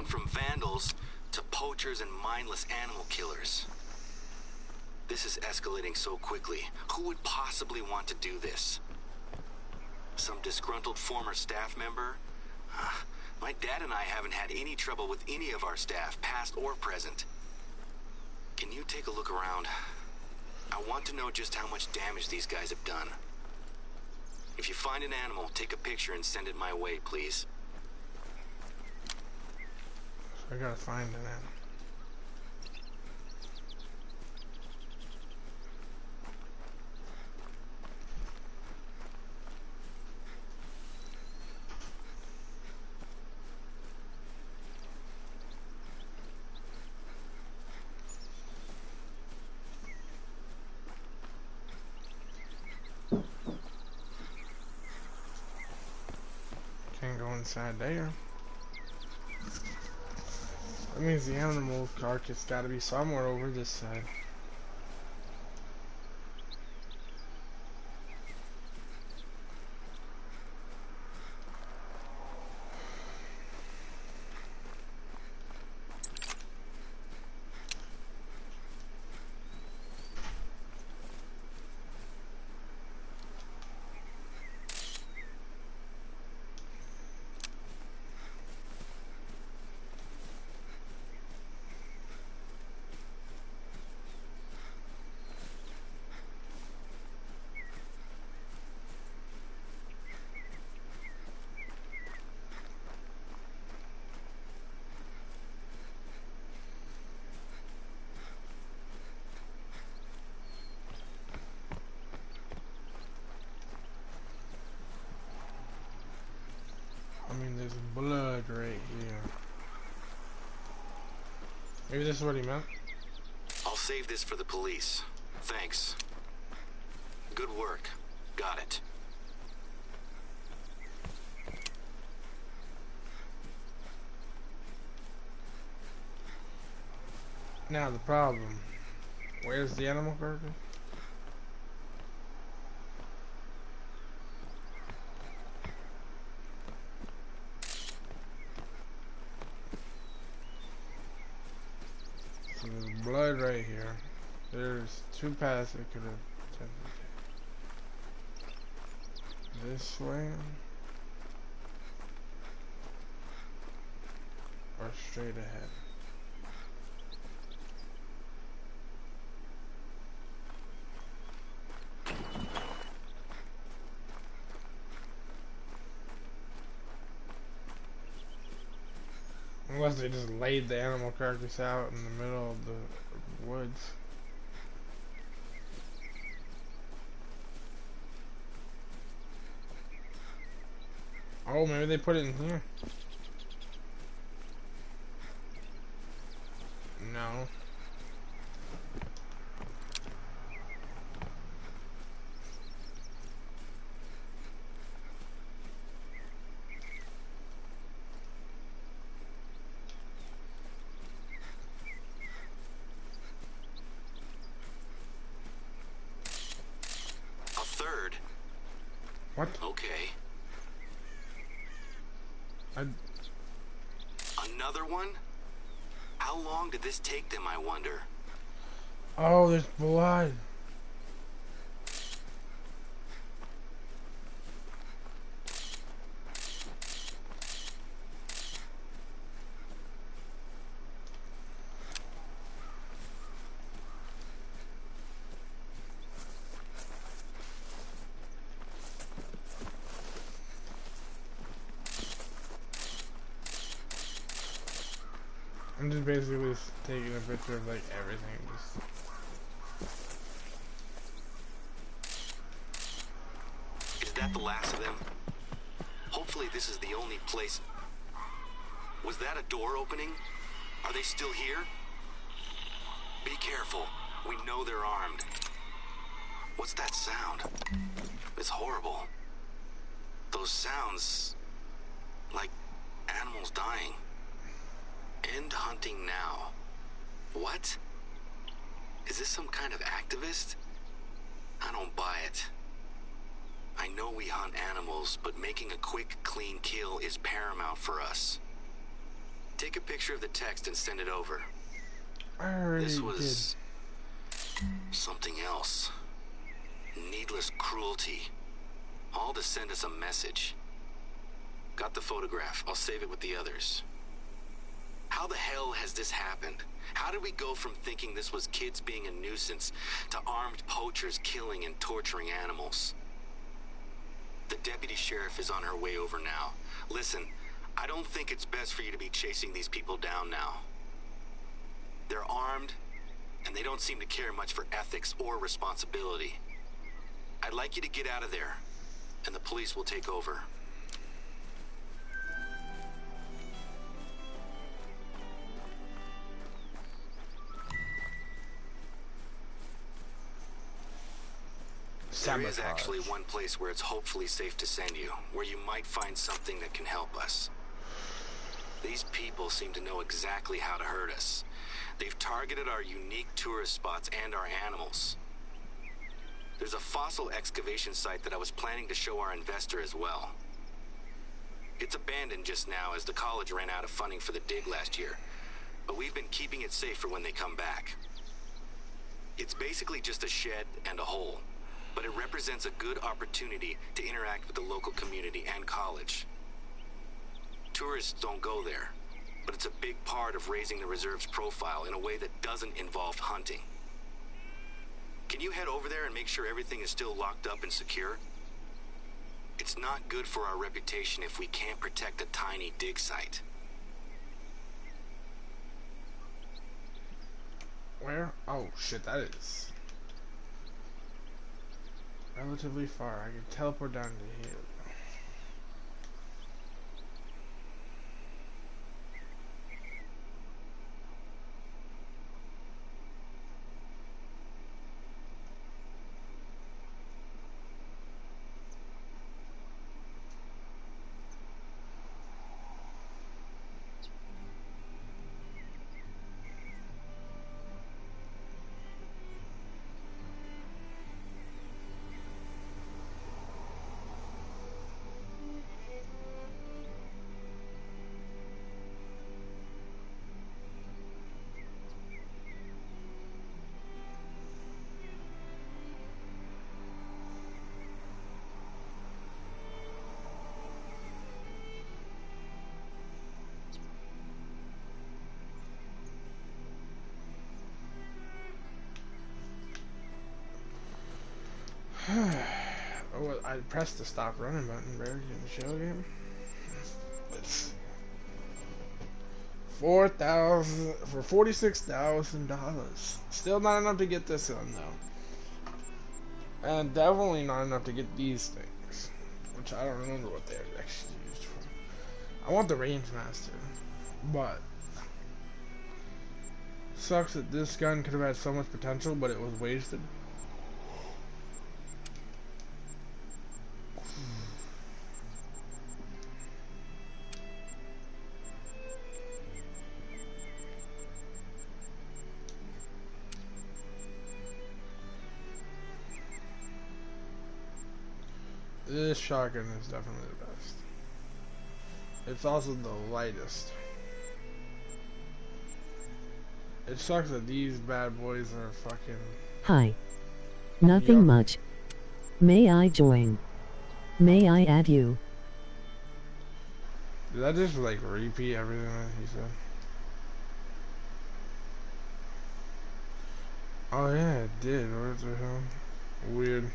From vandals to poachers and mindless animal killers. This is escalating so quickly. Who would possibly want to do this? Some disgruntled former staff member? My dad and I haven't had any trouble with any of our staff, past or present. Can you take a look around? I want to know just how much damage these guys have done. If you find an animal, take a picture and send it my way, please. I gotta find an animal. Can't go inside there. That means the animal carcass gotta be somewhere over this side. I mean, there's blood right here. Maybe this is what he meant. I'll save this for the police. Thanks. Good work. Got it. Now the problem. Where's the animal carcass? So there's blood right here. There's two paths that could have potentially taken. This way or straight ahead. Unless they just laid the animal carcass out in the middle of the woods. Oh, maybe they put it in here. No. A third? What? Okay. Another one? How long did this take them, I wonder? Oh, there's blood. I'm just basically just taking a picture of like everything. Is that the last of them? Hopefully this is the only place. Was that a door opening? Are they still here? Be careful. We know they're armed. What's that sound? It's horrible. Those sounds... like animals dying. End hunting now. What? Is this some kind of activist? I don't buy it. I know we hunt animals, but making a quick, clean kill is paramount for us. Take a picture of the text and send it over. I already This was... something else. Needless cruelty. All to send us a message. Got the photograph. I'll save it with the others. How the hell has this happened? How did we go from thinking this was kids being a nuisance to armed poachers killing and torturing animals? The deputy sheriff is on her way over now. Listen, I don't think it's best for you to be chasing these people down now. They're armed, and they don't seem to care much for ethics or responsibility. I'd like you to get out of there, and the police will take over. There is actually one place where it's hopefully safe to send you, where you might find something that can help us. These people seem to know exactly how to hurt us. They've targeted our unique tourist spots and our animals. There's a fossil excavation site that I was planning to show our investor as well. It's abandoned just now as the college ran out of funding for the dig last year, but we've been keeping it safe for when they come back. It's basically just a shed and a hole, but it represents a good opportunity to interact with the local community and college. Tourists don't go there, but it's a big part of raising the reserve's profile in a way that doesn't involve hunting. Can you head over there and make sure everything is still locked up and secure? It's not good for our reputation if we can't protect a tiny dig site. Where? Oh shit, that is relatively far. I can teleport down to here. Oh, I pressed the stop running button, bro. In the show game. It's 4,000 for $46,000. Still not enough to get this one though, and definitely not enough to get these things, which I don't remember what they're actually used for. I want the Range Master, but sucks that this gun could have had so much potential, but it was wasted. This shotgun is definitely the best. It's also the lightest. It sucks that these bad boys are fucking. Hi. Nothing Yup. much. May I join? May I add you? Did I just like repeat everything that he said? Oh yeah, it did. What the hell? Weird.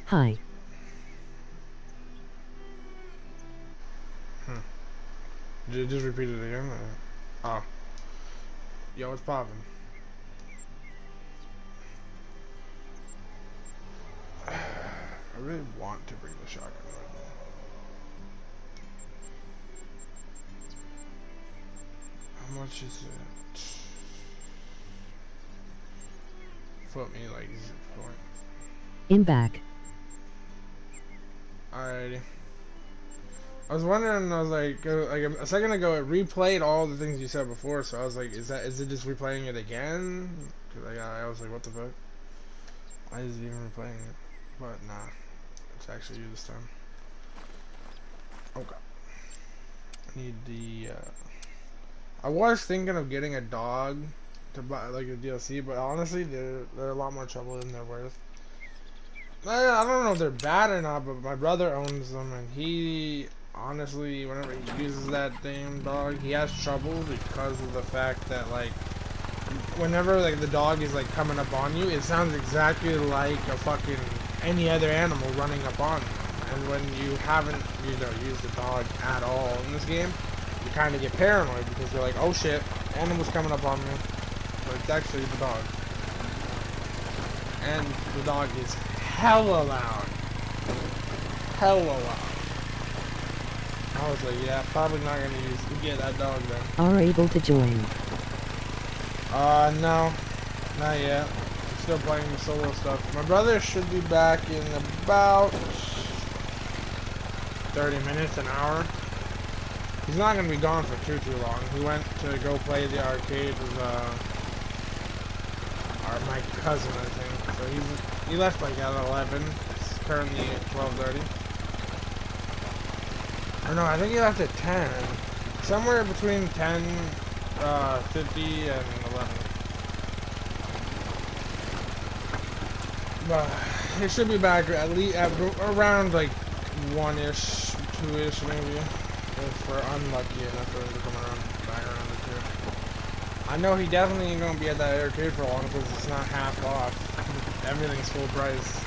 Hi. Did it just repeat it again? Oh. Yo, what's poppin'? I really want to bring the shotgun with me. How much is it? Put me like 0 point. In back. Alrighty. I was wondering. I was like a second ago, it replayed all the things you said before. So I was like, is it just replaying it again? Cause I was like, what the fuck? Why is it even replaying it? But nah, it's actually you this time. Okay. I need the. I was thinking of getting a dog to buy like a DLC, but honestly, they're a lot more trouble than they're worth. I don't know if they're bad or not, but my brother owns them, and he honestly, whenever he uses that damn dog, he has trouble because of the fact that like, whenever like the dog is like coming up on you, it sounds exactly like a fucking any other animal running up on you. And when you haven't, used a dog at all in this game, you kind of get paranoid because you're like, oh shit, animal's coming up on me, but it's actually the dog. And the dog is hella loud. Hella loud. I was like, yeah, probably not gonna get that dog then. Are able to join. No. Not yet. I'm still playing the solo stuff. My brother should be back in about 30 minutes, an hour. He's not gonna be gone for too long. He went to go play the arcade with my cousin, I think. So he left like at 11. It's currently at 12:30. Or no, I think he left at 10. Somewhere between 10:50 and 11. But he should be back at least around like 1-ish, 2-ish maybe. If we're unlucky enough for him to come back around the 2. I know he definitely ain't gonna be at that arcade for long because it's not half off. Everything's full price.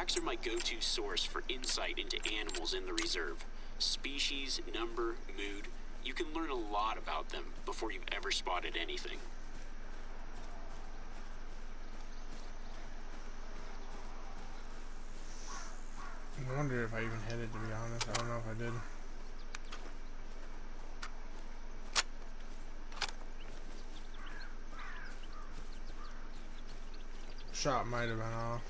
Tracks are my go-to source for insight into animals in the reserve. Species, number, mood. You can learn a lot about them before you've ever spotted anything. I wonder if I even hit it, to be honest. I don't know if I did. Shot might have been off.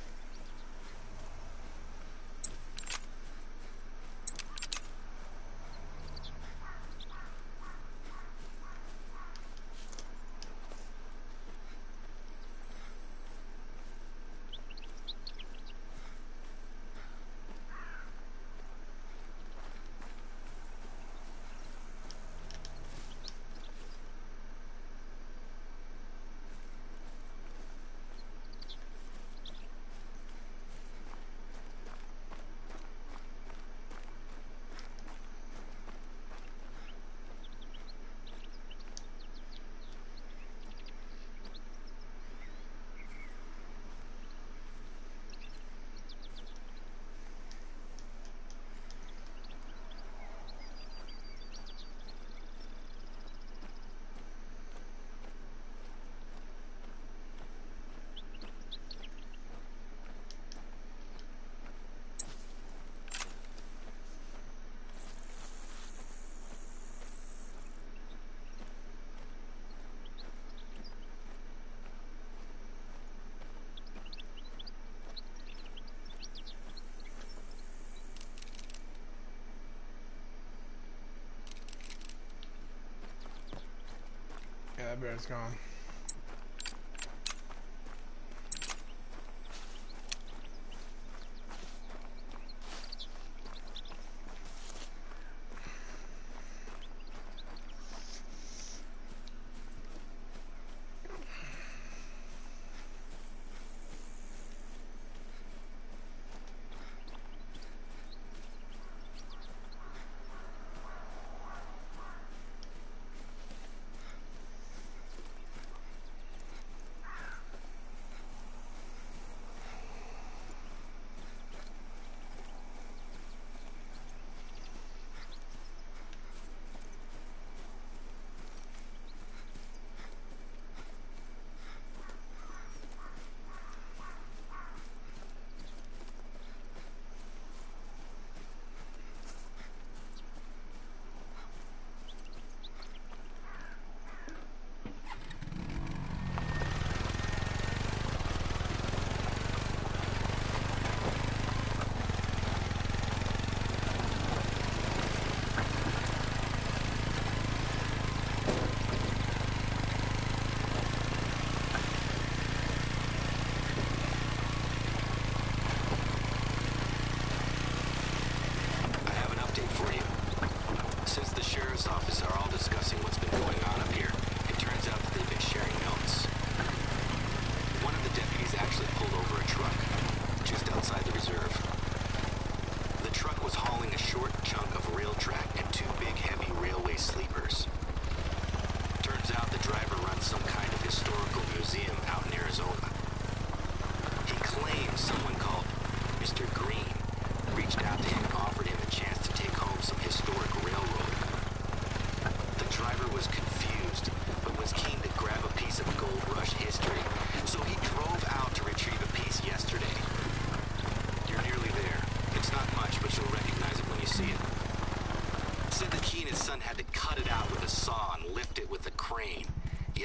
Yeah, that bear's gone.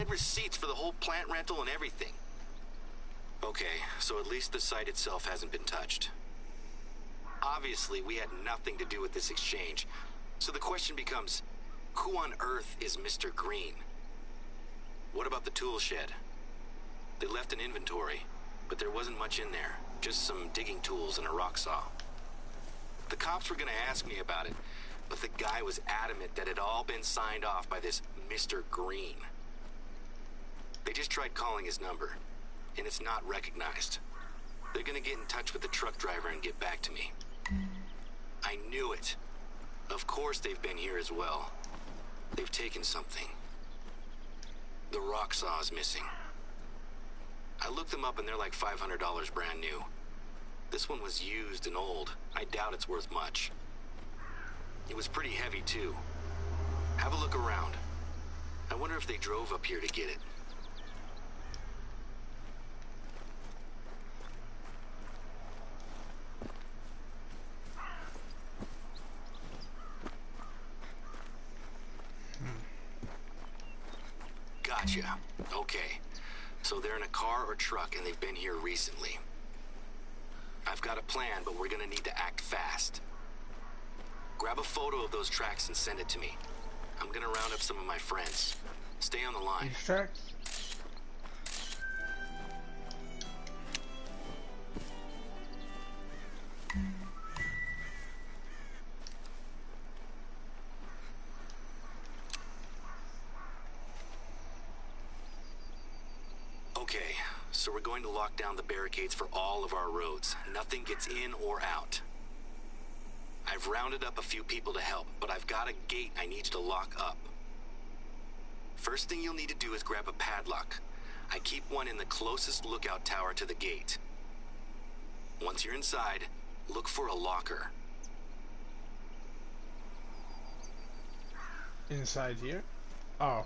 Receipts for the whole plant rental and everything. Okay, so at least the site itself hasn't been touched. Obviously, we had nothing to do with this exchange. So the question becomes, who on earth is Mr. Green? What about the tool shed? They left an inventory, but there wasn't much in there. Just some digging tools and a rock saw. The cops were gonna ask me about it, but the guy was adamant that it had all been signed off by this Mr. Green. They just tried calling his number, and it's not recognized. They're gonna get in touch with the truck driver and get back to me. I knew it. Of course they've been here as well. They've taken something. The rock saw is missing. I looked them up and they're like $500 brand new. This one was used and old. I doubt it's worth much. It was pretty heavy, too. Have a look around. I wonder if they drove up here to get it. Gotcha. Okay. So they're in a car or truck and they've been here recently. I've got a plan, but we're gonna need to act fast. Grab a photo of those tracks and send it to me. I'm gonna round up some of my friends. Stay on the line. These tracks? Okay, so we're going to lock down the barricades for all of our roads. Nothing gets in or out. I've rounded up a few people to help, but I've got a gate I need you to lock up. First thing you'll need to do is grab a padlock. I keep one in the closest lookout tower to the gate. Once you're inside, look for a locker. Inside here? Oh.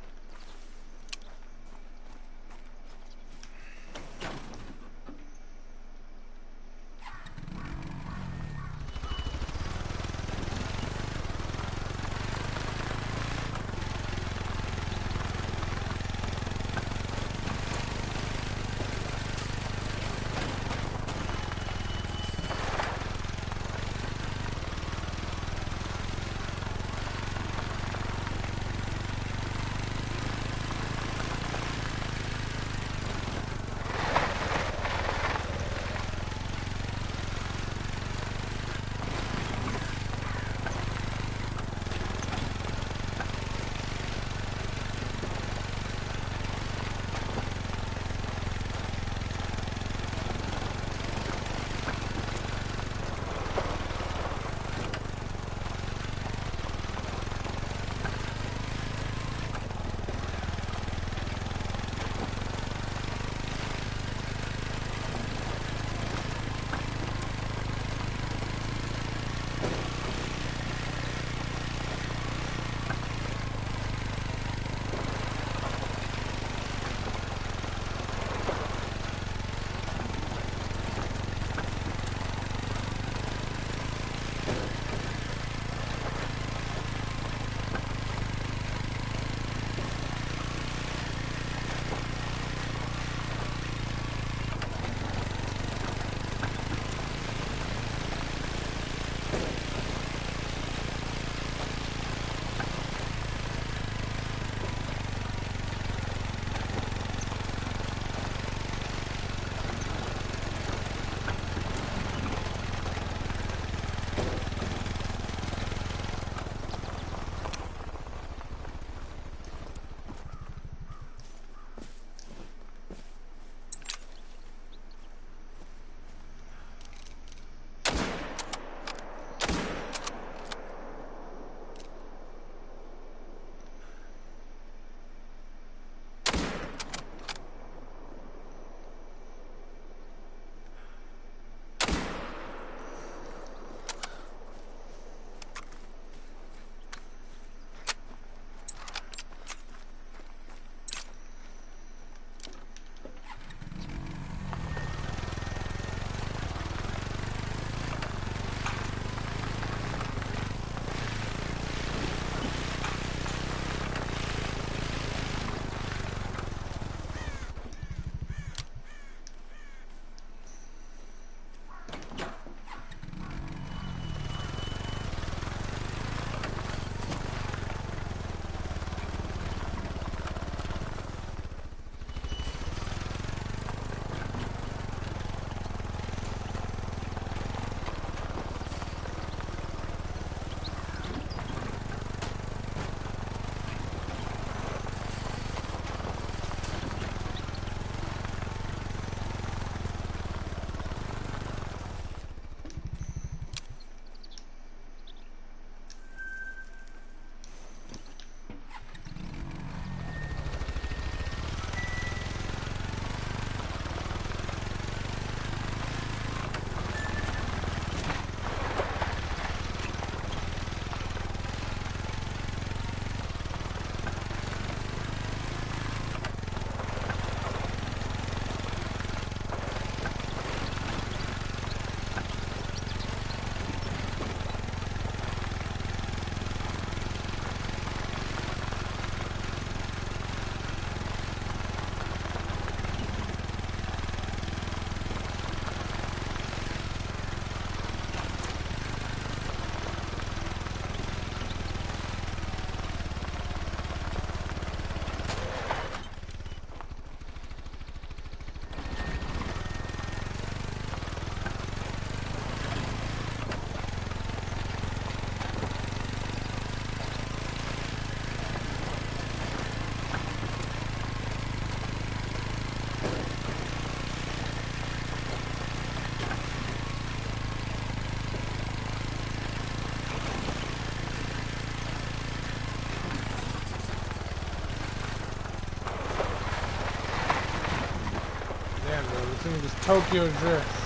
Just Tokyo Drift.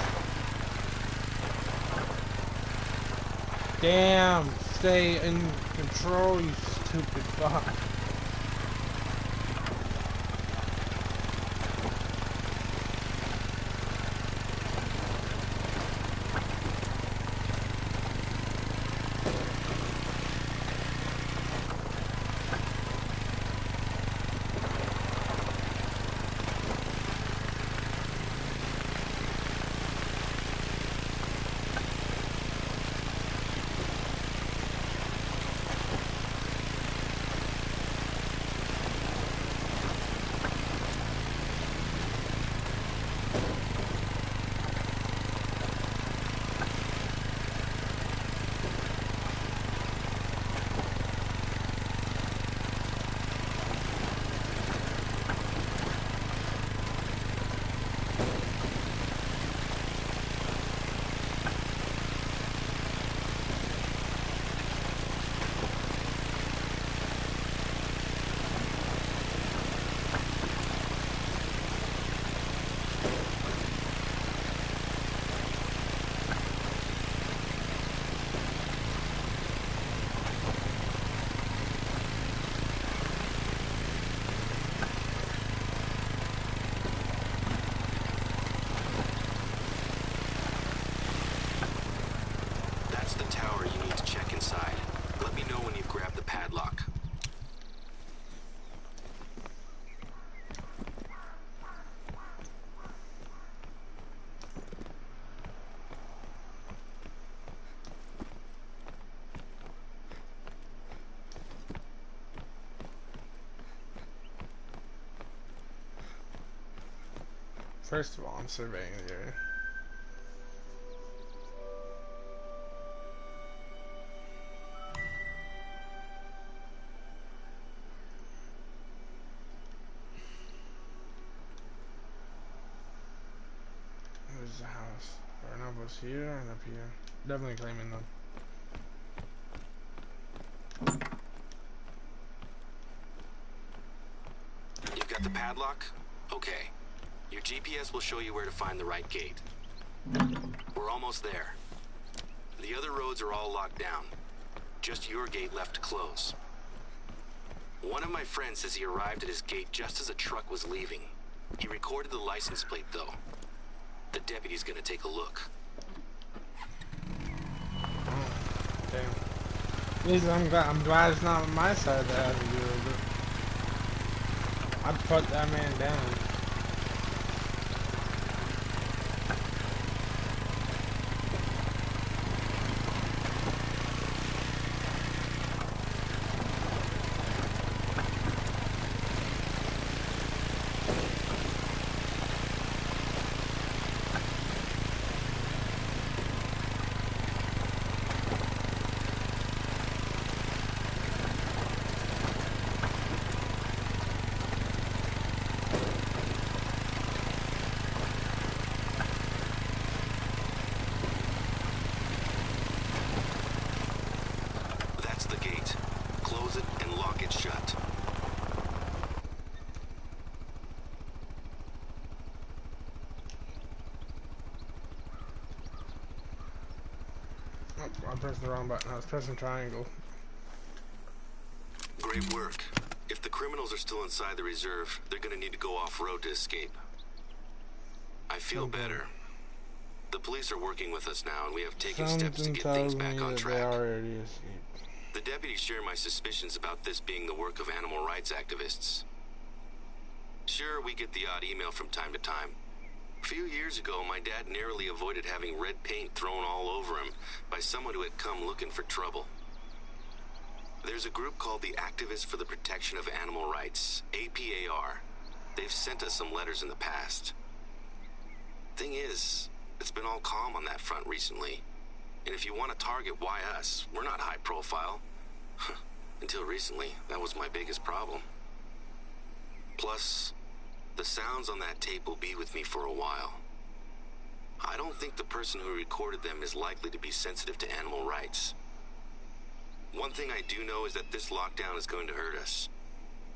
Damn, stay in control, you stupid fuck. First of all, I'm surveying the area. There's the house. Arnabo's here and up here. Definitely claiming them. You've got the padlock? Okay. Your GPS will show you where to find the right gate. We're almost there. The other roads are all locked down. Just your gate left to close. One of my friends says he arrived at his gate just as a truck was leaving. He recorded the license plate, though. The deputy's gonna take a look. Damn. At least I'm glad it's not on my side that I have to deal with it. I'd put that man down. I pressed the wrong button. I was pressing triangle. Great work. If the criminals are still inside the reserve, they're gonna need to go off-road to escape. I feel better. The police are working with us now, and we have taken steps to get things back on track. The deputies share my suspicions about this being the work of animal rights activists. Sure, we get the odd email from time to time. A few years ago, my dad narrowly avoided having red paint thrown all over him by someone who had come looking for trouble. There's a group called the Activists for the Protection of Animal Rights, APAR. They've sent us some letters in the past. Thing is, it's been all calm on that front recently. And if you want to target, why us? We're not high profile. Until recently, that was my biggest problem. Plus, the sounds on that tape will be with me for a while. I don't think the person who recorded them is likely to be sensitive to animal rights. One thing I do know is that this lockdown is going to hurt us.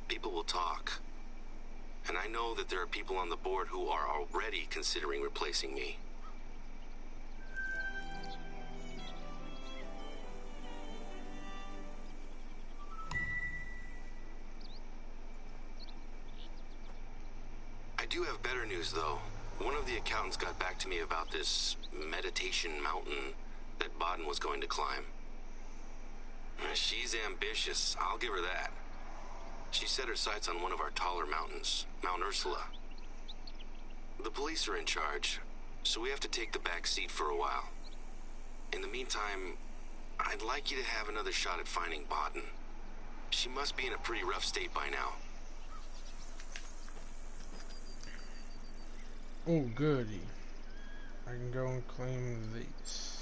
People will talk. And I know that there are people on the board who are already considering replacing me. I do have better news, though. One of the accountants got back to me about this meditation mountain that Baden was going to climb. She's ambitious, I'll give her that. She set her sights on one of our taller mountains, Mount Ursula. The police are in charge, so we have to take the back seat for a while. In the meantime, I'd like you to have another shot at finding Baden. She must be in a pretty rough state by now. Oh, goody. I can go and claim these.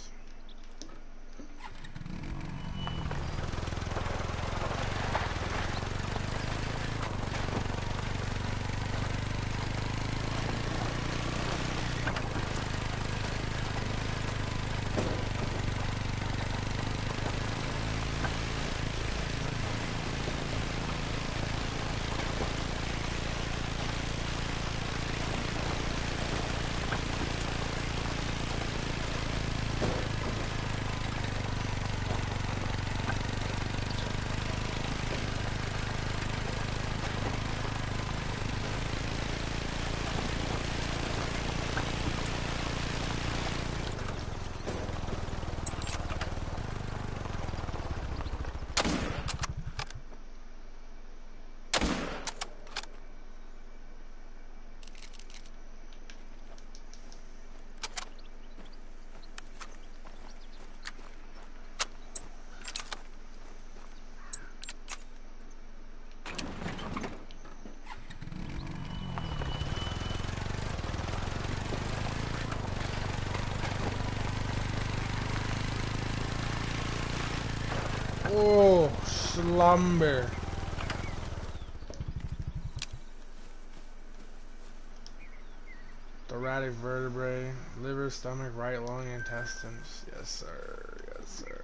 Oh, slumber. Thoracic vertebrae, liver, stomach, right lung, intestines. Yes, sir. Yes, sir.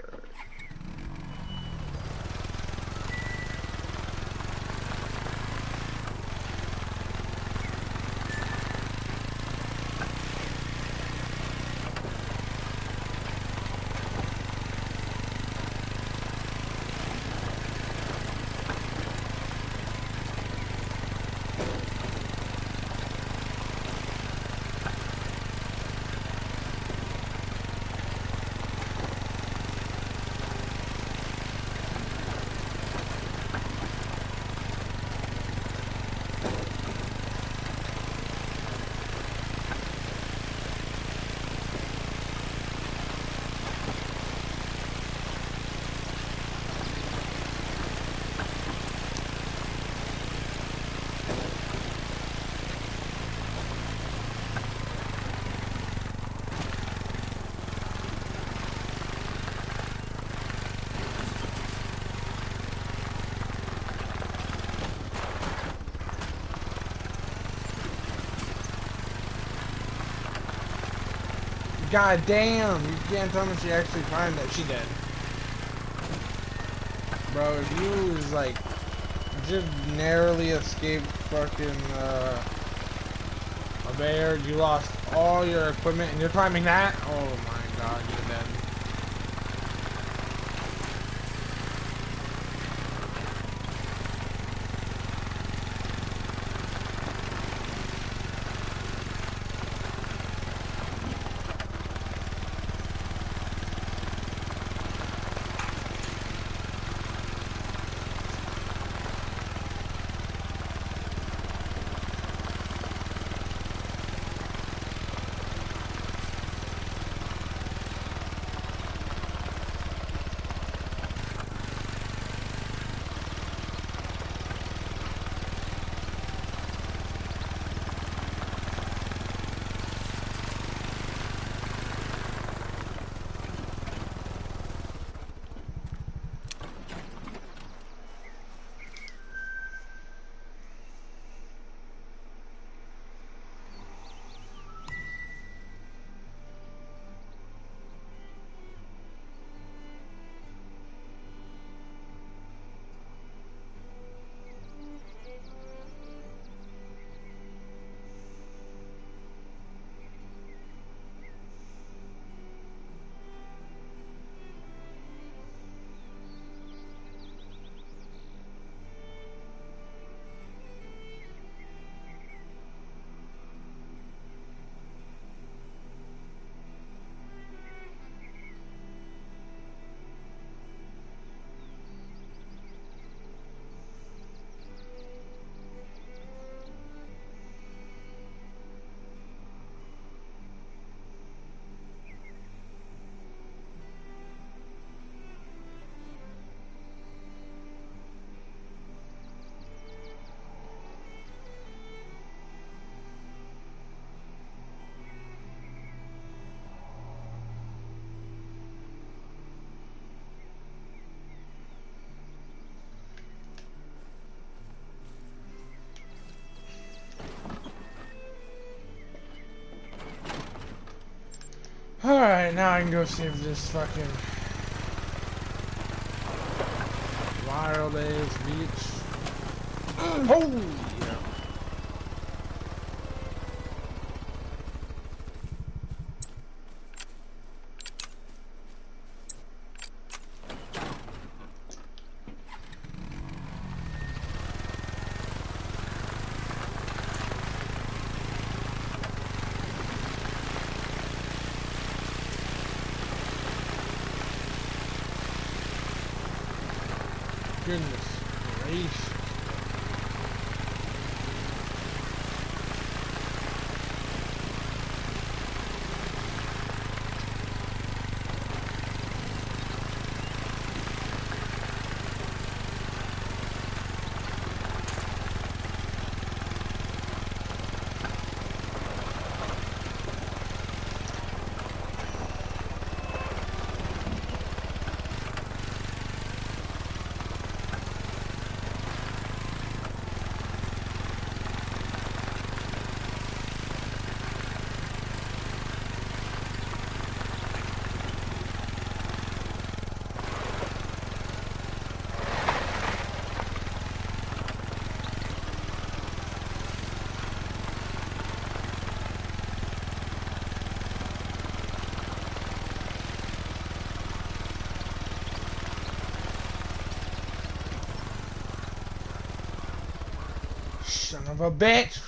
God damn, you can't tell me she actually climbed that. She did. Bro, if you was like, just narrowly escaped fucking, a bear, you lost all your equipment and you're climbing that? Oh my god, you're dead. Alright, now I can go save this fucking wild ass beach. Holy yeah. Goodness gracious. Son of a bitch!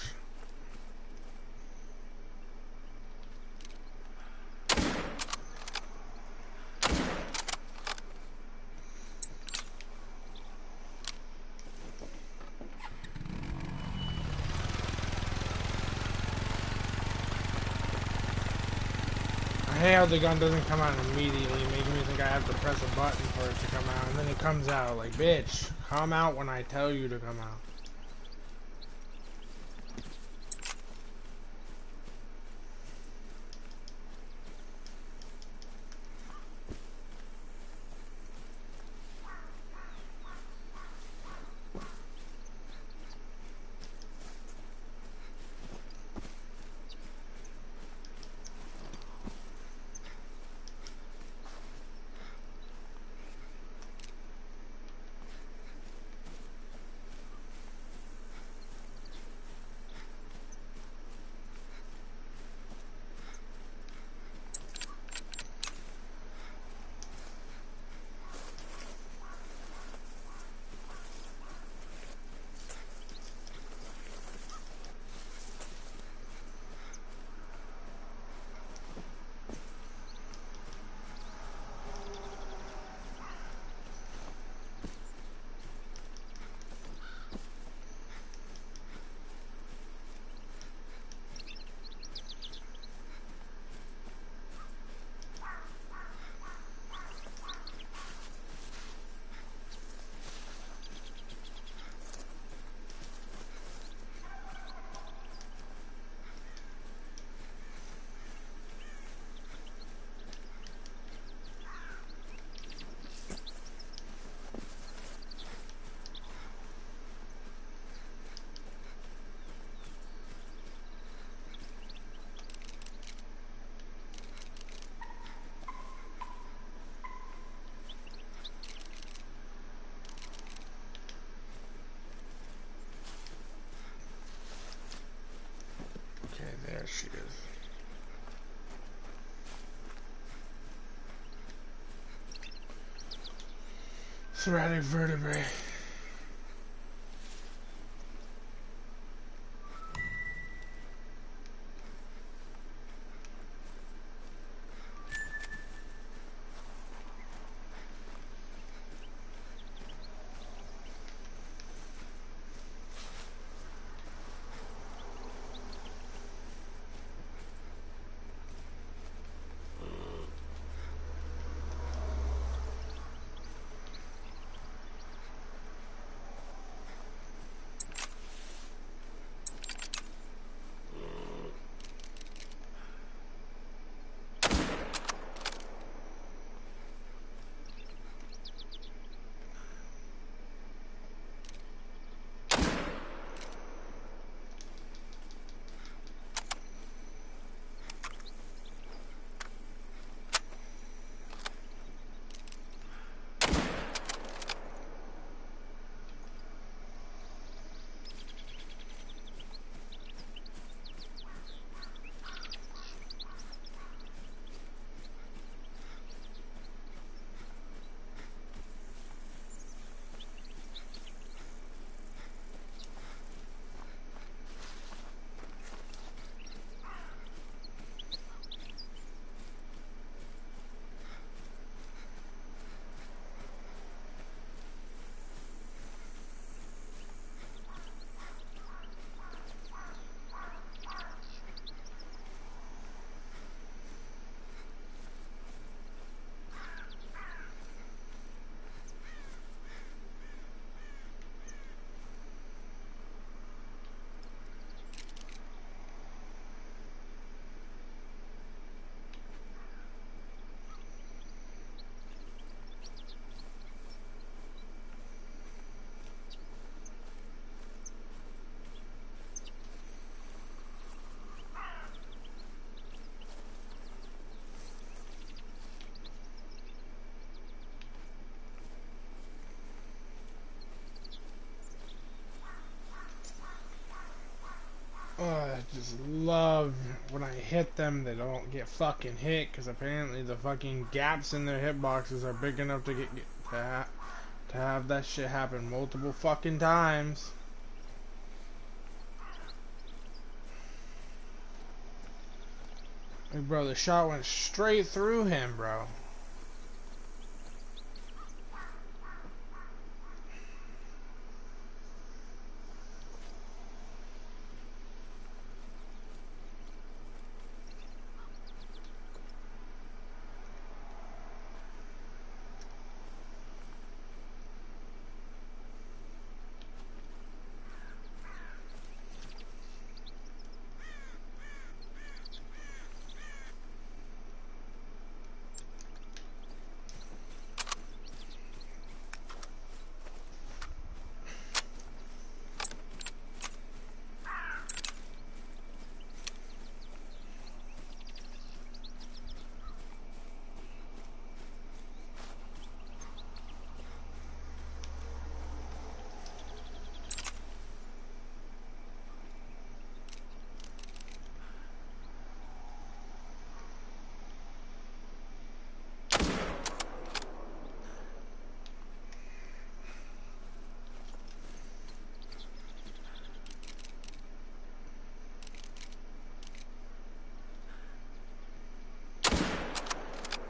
I hate how the gun doesn't come out immediately, making me think I have to press a button for it to come out, and then it comes out. Like, bitch, come out when I tell you to come out. Okay, there she is. Thoracic vertebrae. just love when I hit them, they don't get fucking hit, because apparently the fucking gaps in their hitboxes are big enough to to have that shit happen multiple fucking times. Hey, bro, the shot went straight through him, bro.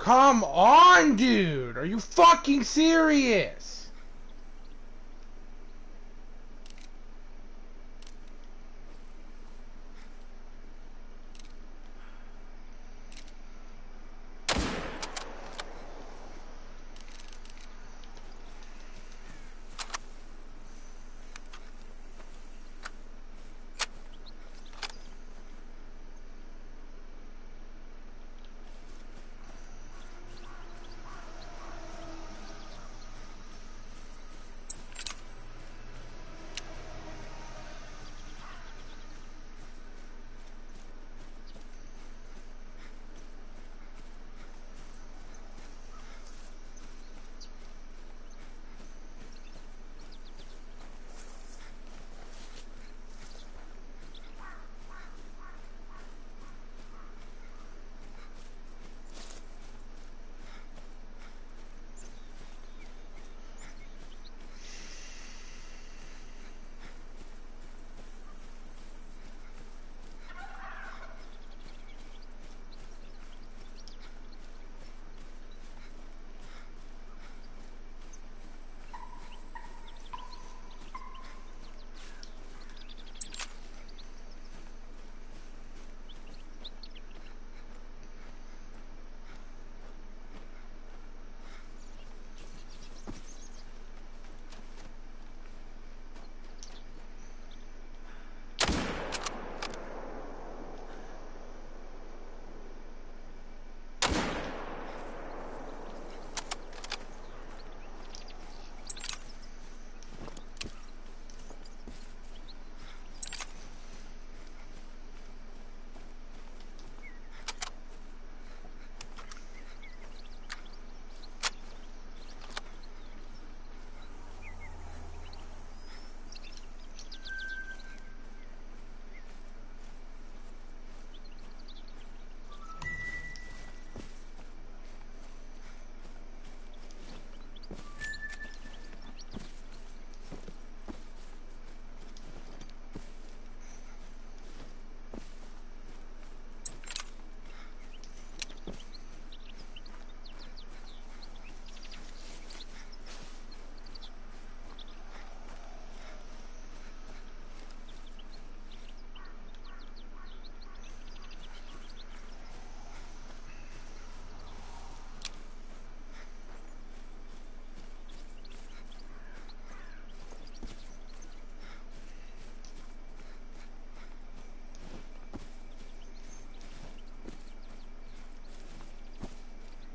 Come on, dude! Are you fucking serious?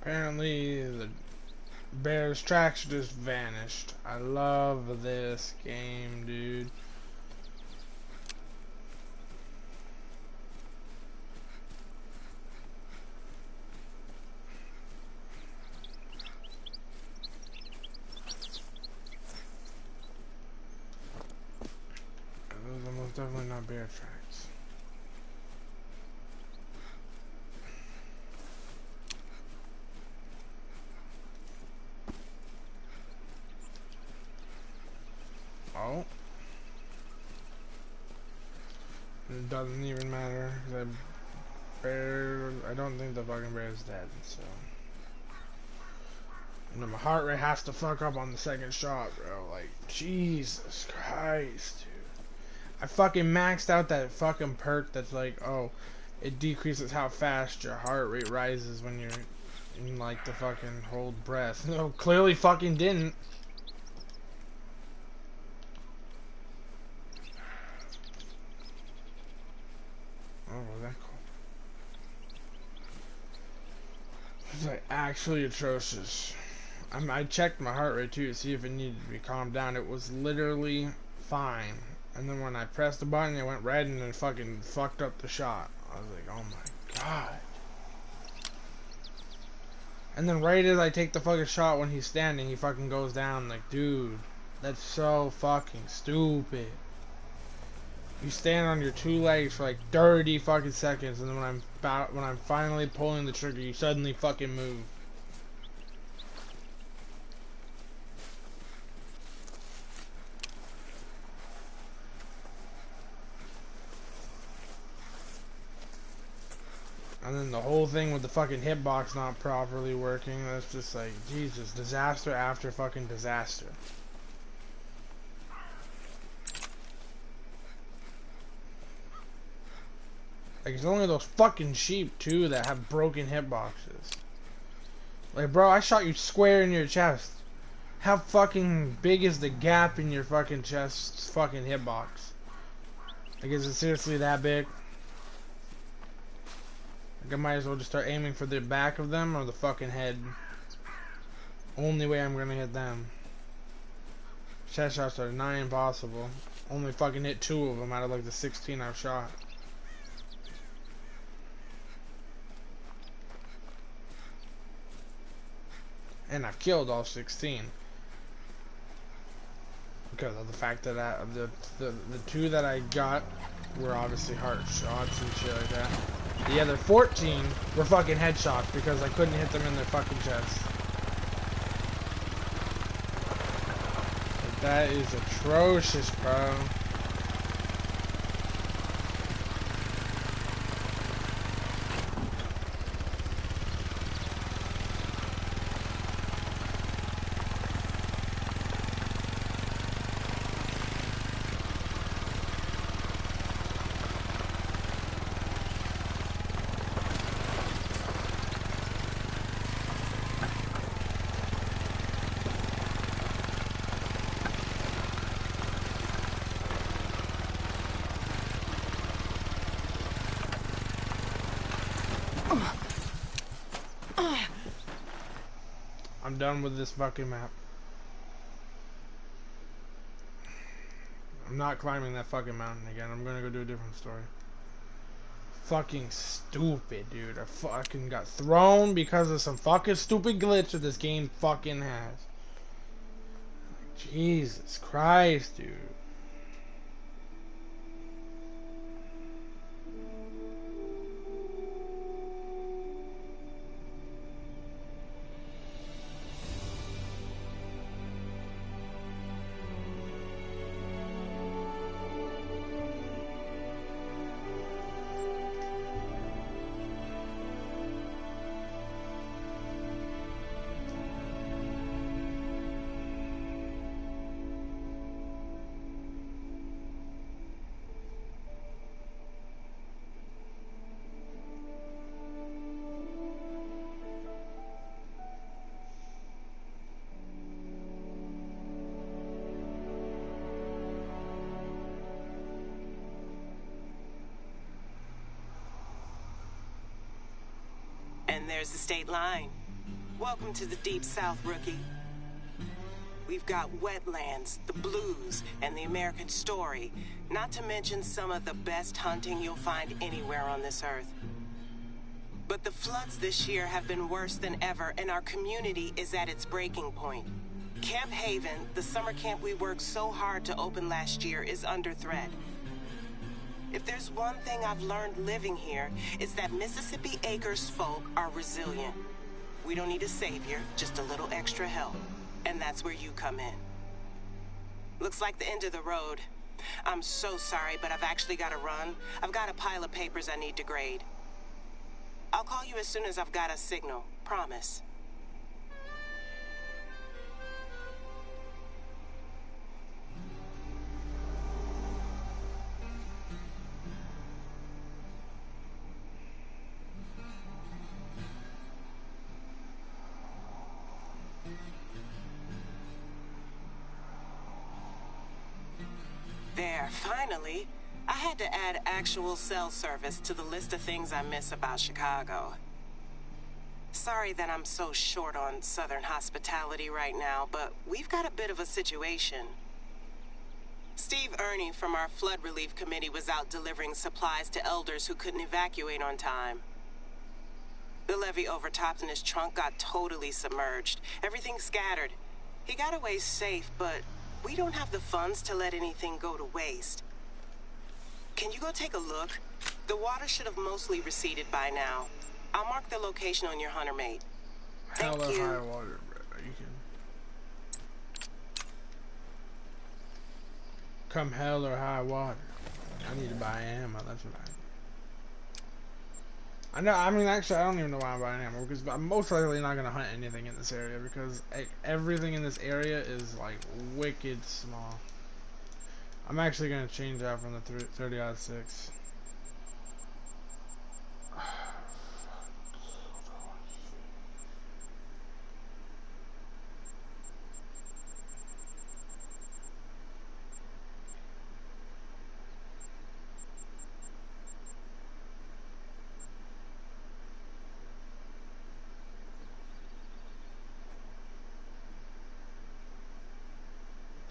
Apparently, the Bears tracks just vanished. I love this game, dude. Those are most definitely not bear tracks. Oh. It doesn't even matter, 'cause I don't think the fucking bear is dead, so. You know, my heart rate has to fuck up on the second shot, bro. Like, Jesus Christ, dude. I fucking maxed out that fucking perk that's like, oh, it decreases how fast your heart rate rises when you're in, like, the fucking hold breath. No, clearly fucking didn't. Oh, was that cool? It's like actually atrocious. I checked my heart rate too to see if it needed to be calmed down. It was literally fine. And then when I pressed the button, it went red and it fucking fucked up the shot. I was like, oh my god. And then right as I take the fucking shot when he's standing, he fucking goes down. Like, dude, that's so fucking stupid. You stand on your two legs for like 30 fucking seconds, and then when I'm finally pulling the trigger, you suddenly fucking move. And then the whole thing with the fucking hitbox not properly working, that's just like, Jesus, disaster after fucking disaster. Like, it's only those fucking sheep, too, that have broken hitboxes. Like, bro, I shot you square in your chest. How fucking big is the gap in your fucking chest's fucking hitbox? Like, is it seriously that big? Like, I might as well just start aiming for the back of them or the fucking head. Only way I'm gonna hit them. Chest shots are nigh impossible. Only fucking hit 2 of them out of like the 16 I've shot. And I've killed all 16. Because of the fact that the 2 that I got were obviously heart shots and shit like that. The other 14 were fucking headshots because I couldn't hit them in their fucking chest. Like, that is atrocious, bro. I'm done with this fucking map. I'm not climbing that fucking mountain again. I'm gonna go do a different story. Fucking stupid, dude. I fucking got thrown because of some fucking stupid glitch that this game fucking has. Jesus Christ, dude. And there's the state line. Welcome to the Deep South, rookie. We've got wetlands, the blues, and the American story, not to mention some of the best hunting you'll find anywhere on this earth. But the floods this year have been worse than ever, and our community is at its breaking point. Camp Haven, the summer camp we worked so hard to open last year, is under threat. If there's one thing I've learned living here, it's that Mississippi Acres folk are resilient. We don't need a savior, just a little extra help. And that's where you come in. Looks like the end of the road. I'm so sorry, but I've actually got to run. I've got a pile of papers I need to grade. I'll call you as soon as I've got a signal. Promise. There, finally. I had to add actual cell service to the list of things I miss about Chicago. Sorry that I'm so short on Southern hospitality right now, but we've got a bit of a situation. Steve Ernie from our flood relief committee was out delivering supplies to elders who couldn't evacuate on time. The levee overtopped and his trunk got totally submerged. Everything scattered. He got away safe, but we don't have the funds to let anything go to waste. Can you go take a look? The water should have mostly receded by now. I'll mark the location on your hunter mate. Hell Thank or you. high water, bro. You can come hell or high water. I need to buy ammo. That's what I know. I mean, actually, I don't even know why I'm buying ammo because I'm most likely not gonna hunt anything in this area because everything in this area is like wicked small. I'm actually gonna change out from the 30-06.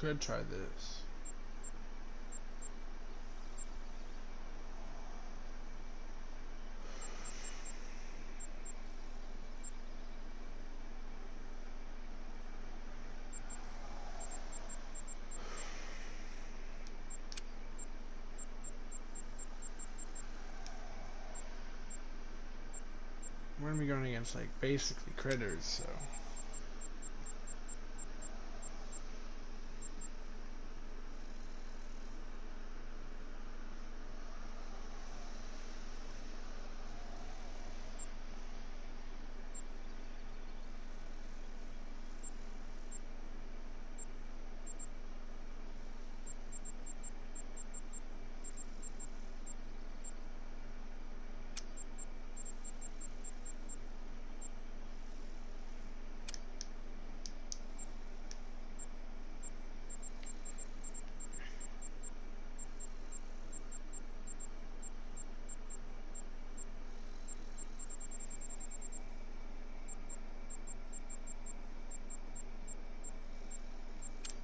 Could try this. We're gonna be going against like basically critters, so.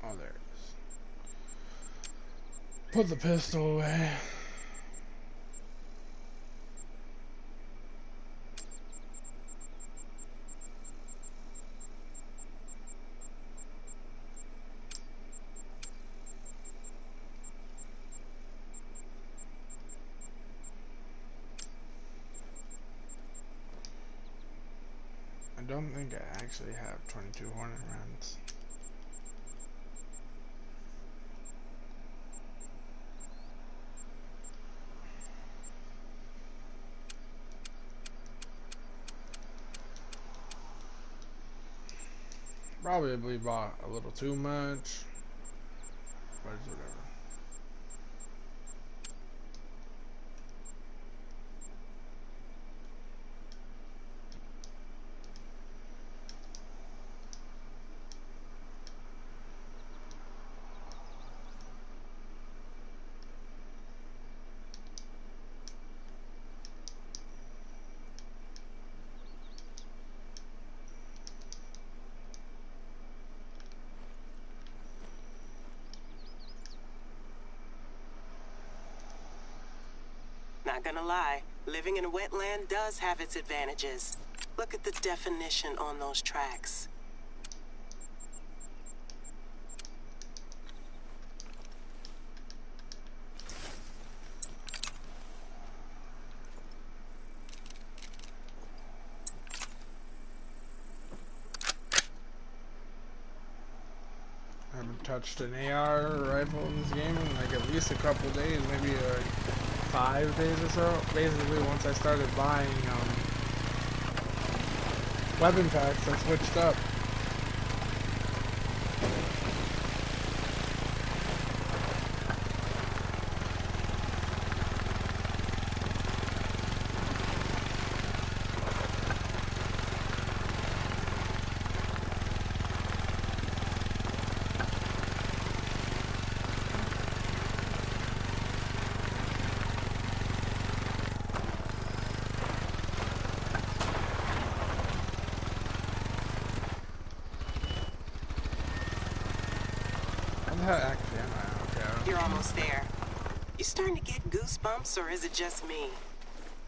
Oh, there it is. Put the pistol away. I don't think I actually have 22 Hornet rounds. Probably bought a little too much, but it's whatever. Not gonna lie, living in a wetland does have its advantages. Look at the definition on those tracks. I haven't touched an AR rifle in this game in like at least a couple days, maybe 5 days or so. Basically, once I started buying weapon packs, I switched up. Okay. You're almost there. You starting to get goosebumps, or is it just me?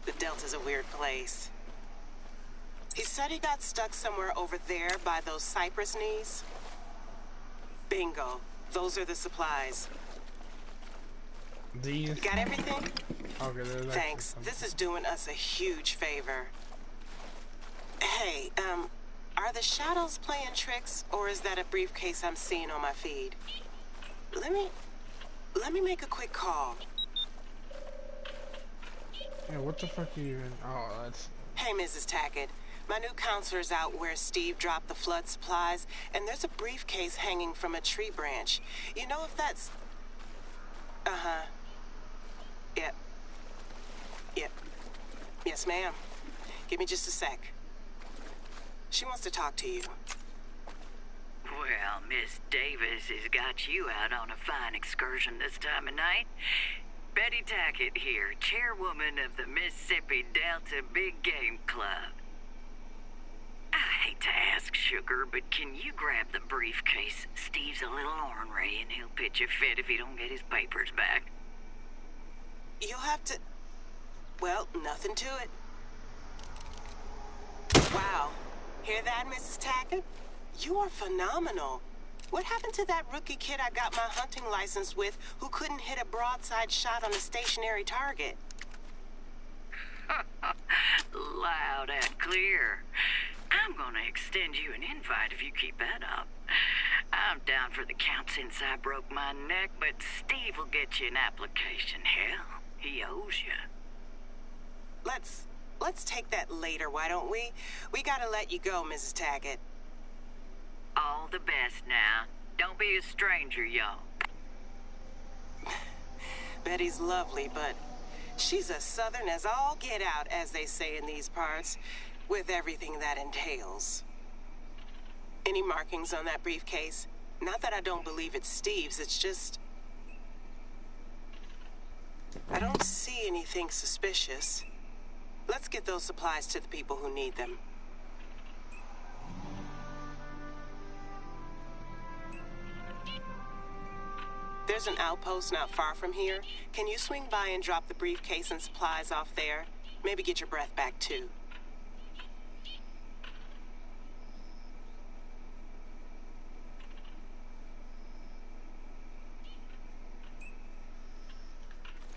The Delta's a weird place. He said he got stuck somewhere over there by those cypress knees. Bingo. Those are the supplies. These? You got everything? Okay, thanks. This is doing us a huge favor. Hey, are the shadows playing tricks, or is that a briefcase I'm seeing on my feed? Let me make a quick call. Yeah, what the fuck are you in? Oh, that's... Hey, Mrs. Tackett. My new counselor's out where Steve dropped the flood supplies, and there's a briefcase hanging from a tree branch. You know if that's... Uh-huh. Yep. Yep. Yes, ma'am. Give me just a sec. She wants to talk to you. Well, Miss Davis has got you out on a fine excursion this time of night. Betty Tackett here, chairwoman of the Mississippi Delta Big Game Club. I hate to ask, Sugar, but can you grab the briefcase? Steve's a little ornery, and he'll pitch a fit if he don't get his papers back. You'll have to... Well, nothing to it. Wow. Hear that, Mrs. Tackett? You are phenomenal. What happened to that rookie kid I got my hunting license with who couldn't hit a broadside shot on a stationary target? Loud and clear. I'm gonna extend you an invite if you keep that up. I'm down for the count since I broke my neck, but Steve will get you an application. Hell, he owes you. Let's take that later, why don't we? We gotta let you go, Mrs. Tackett. All the best now. Don't be a stranger, y'all. Betty's lovely, but she's as southern as all get out, as they say in these parts, with everything that entails. Any markings on that briefcase? Not that I don't believe it's Steve's, it's just... I don't see anything suspicious. Let's get those supplies to the people who need them. There's an outpost not far from here. Can you swing by and drop the briefcase and supplies off there? Maybe get your breath back, too.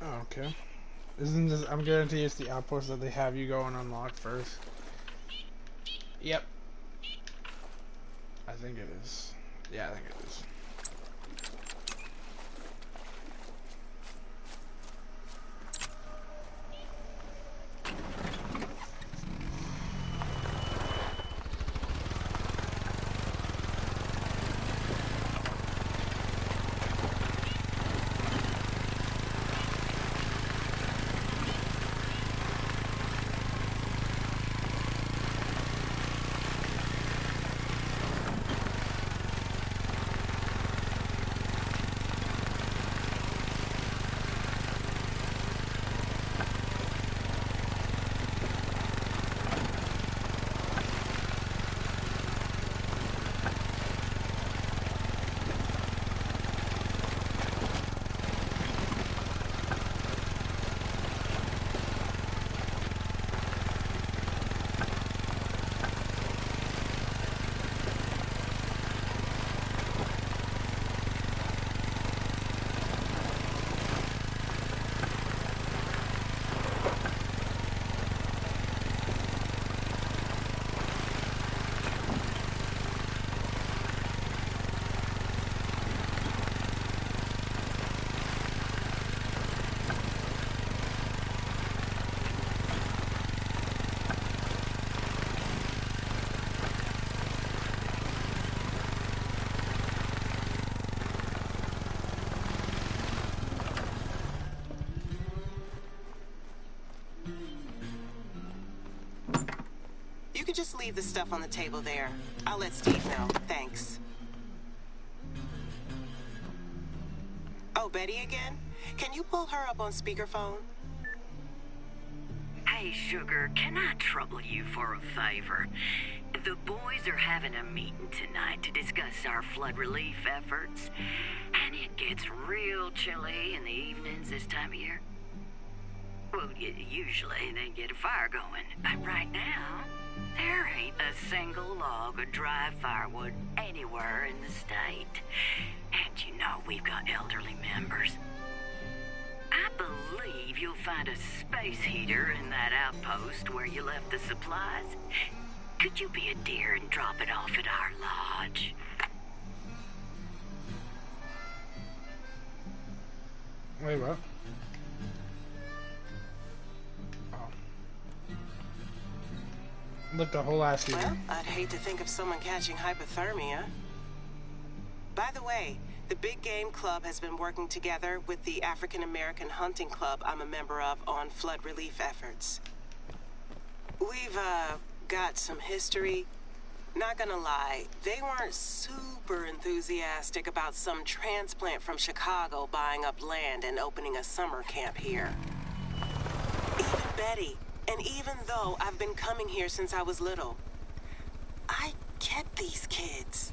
Oh, okay. Isn't this... I'm guaranteed it's the outpost that they have you go and unlock first. Yep. I think it is. Yeah, I think it is. could just leave the stuff on the table there. I'll let Steve know. Thanks. Oh, Betty again? Can you pull her up on speakerphone? Hey, Sugar, can I trouble you for a favor? The boys are having a meeting tonight to discuss our flood relief efforts, and it gets real chilly in the evenings this time of year. Well, usually they get a fire going, but right now, there ain't a single log of dry firewood anywhere in the state. And you know we've got elderly members. I believe you'll find a space heater in that outpost where you left the supplies. Could you be a dear and drop it off at our lodge? Wait, what? Oh. Look, the whole ass heater. Well, I'd hate to think of someone catching hypothermia. By the way, the Big Game Club has been working together with the African American Hunting Club I'm a member of on flood relief efforts. We've, got some history. Not gonna lie, they weren't super enthusiastic about some transplant from Chicago buying up land and opening a summer camp here. Even Betty, and even though I've been coming here since I was little, I get these kids.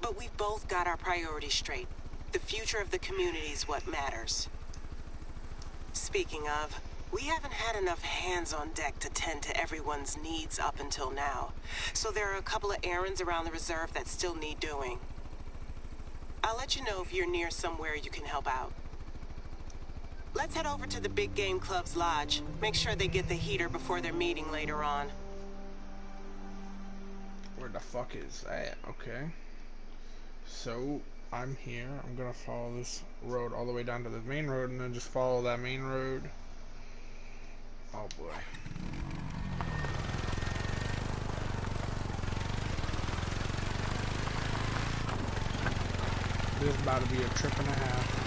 But we've both got our priorities straight. The future of the community is what matters. Speaking of, we haven't had enough hands on deck to tend to everyone's needs up until now. So there are a couple of errands around the reserve that still need doing. I'll let you know if you're near somewhere you can help out. Let's head over to the Big Game Club's lodge. Make sure they get the heater before their meeting later on. Where the fuck is that? Okay. So, I'm here. I'm gonna follow this road all the way down to the main road and then just follow that main road. Oh boy. This is about to be a trip and a half.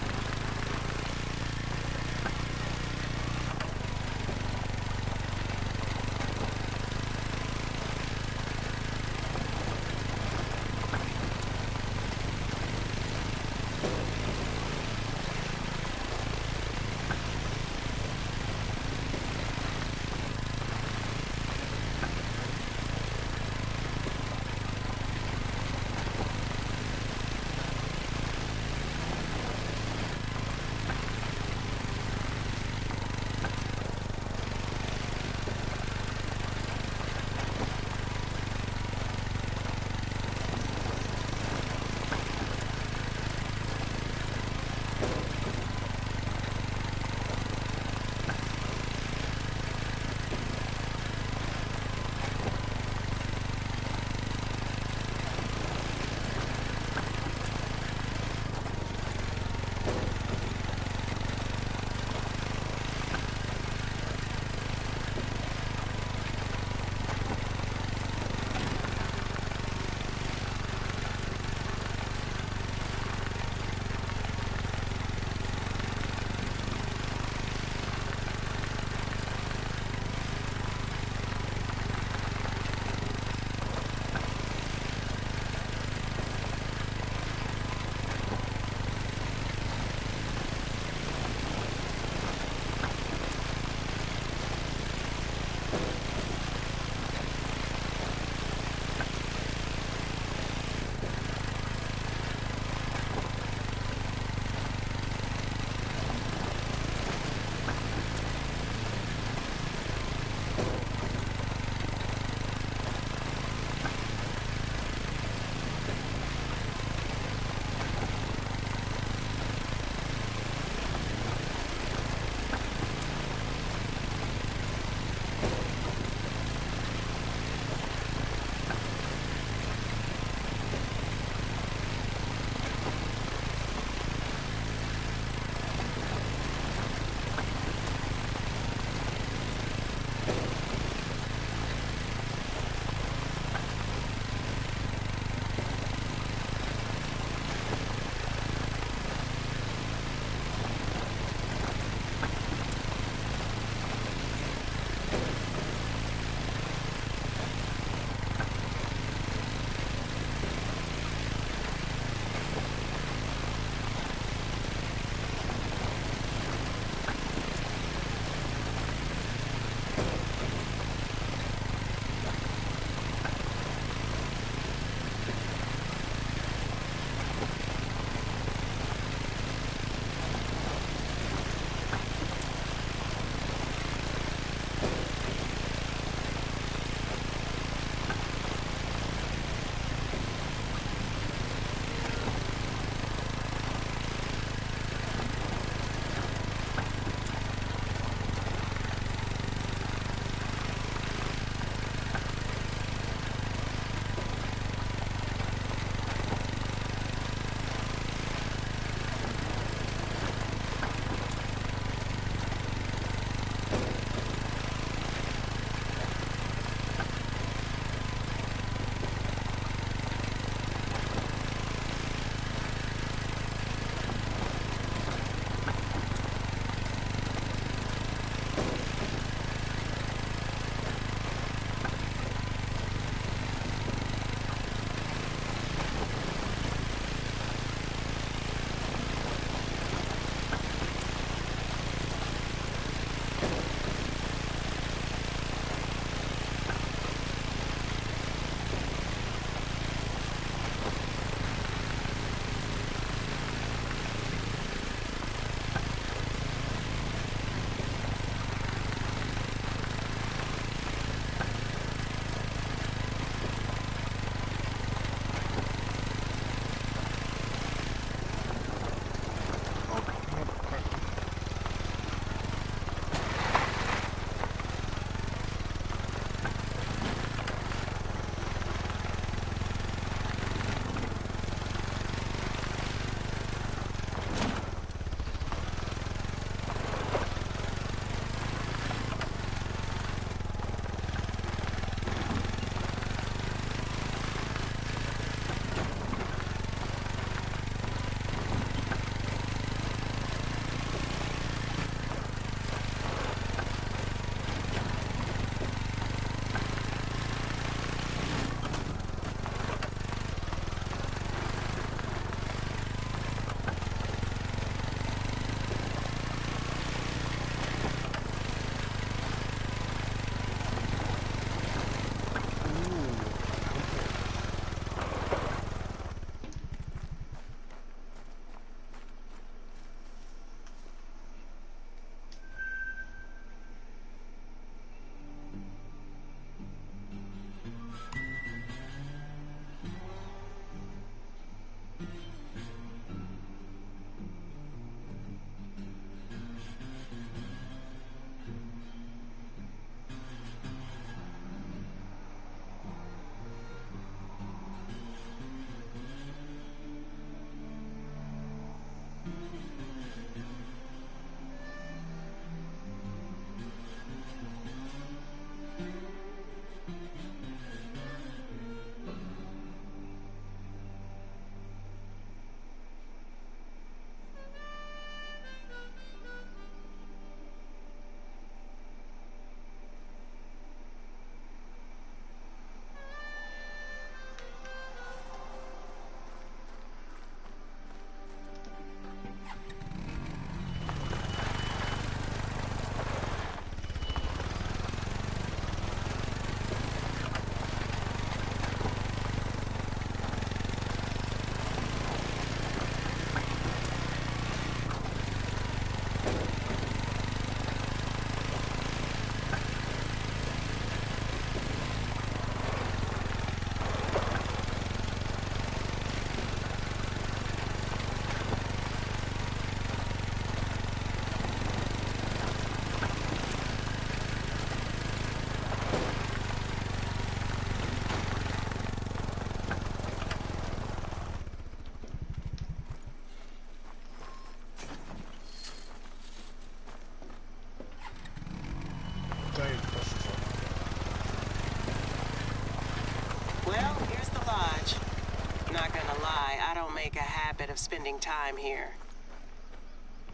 make a habit of spending time here.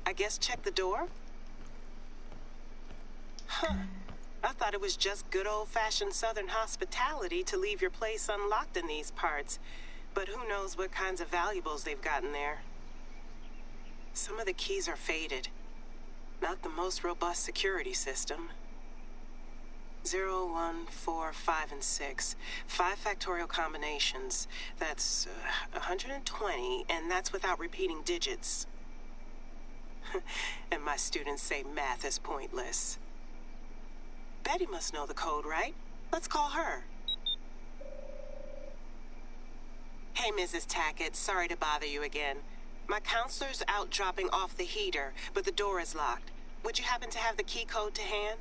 I guess check the door? Huh. I thought it was just good old-fashioned Southern hospitality to leave your place unlocked in these parts. But who knows what kinds of valuables they've gotten there. Some of the keys are faded. Not the most robust security system. 0, 1, 4, 5, and 6. 5 factorial combinations. That's 120, and that's without repeating digits. And my students say math is pointless. Betty must know the code, right? Let's call her. Hey, Mrs. Tackett, sorry to bother you again. My counselor's out dropping off the heater, but the door is locked. Would you happen to have the key code to hand?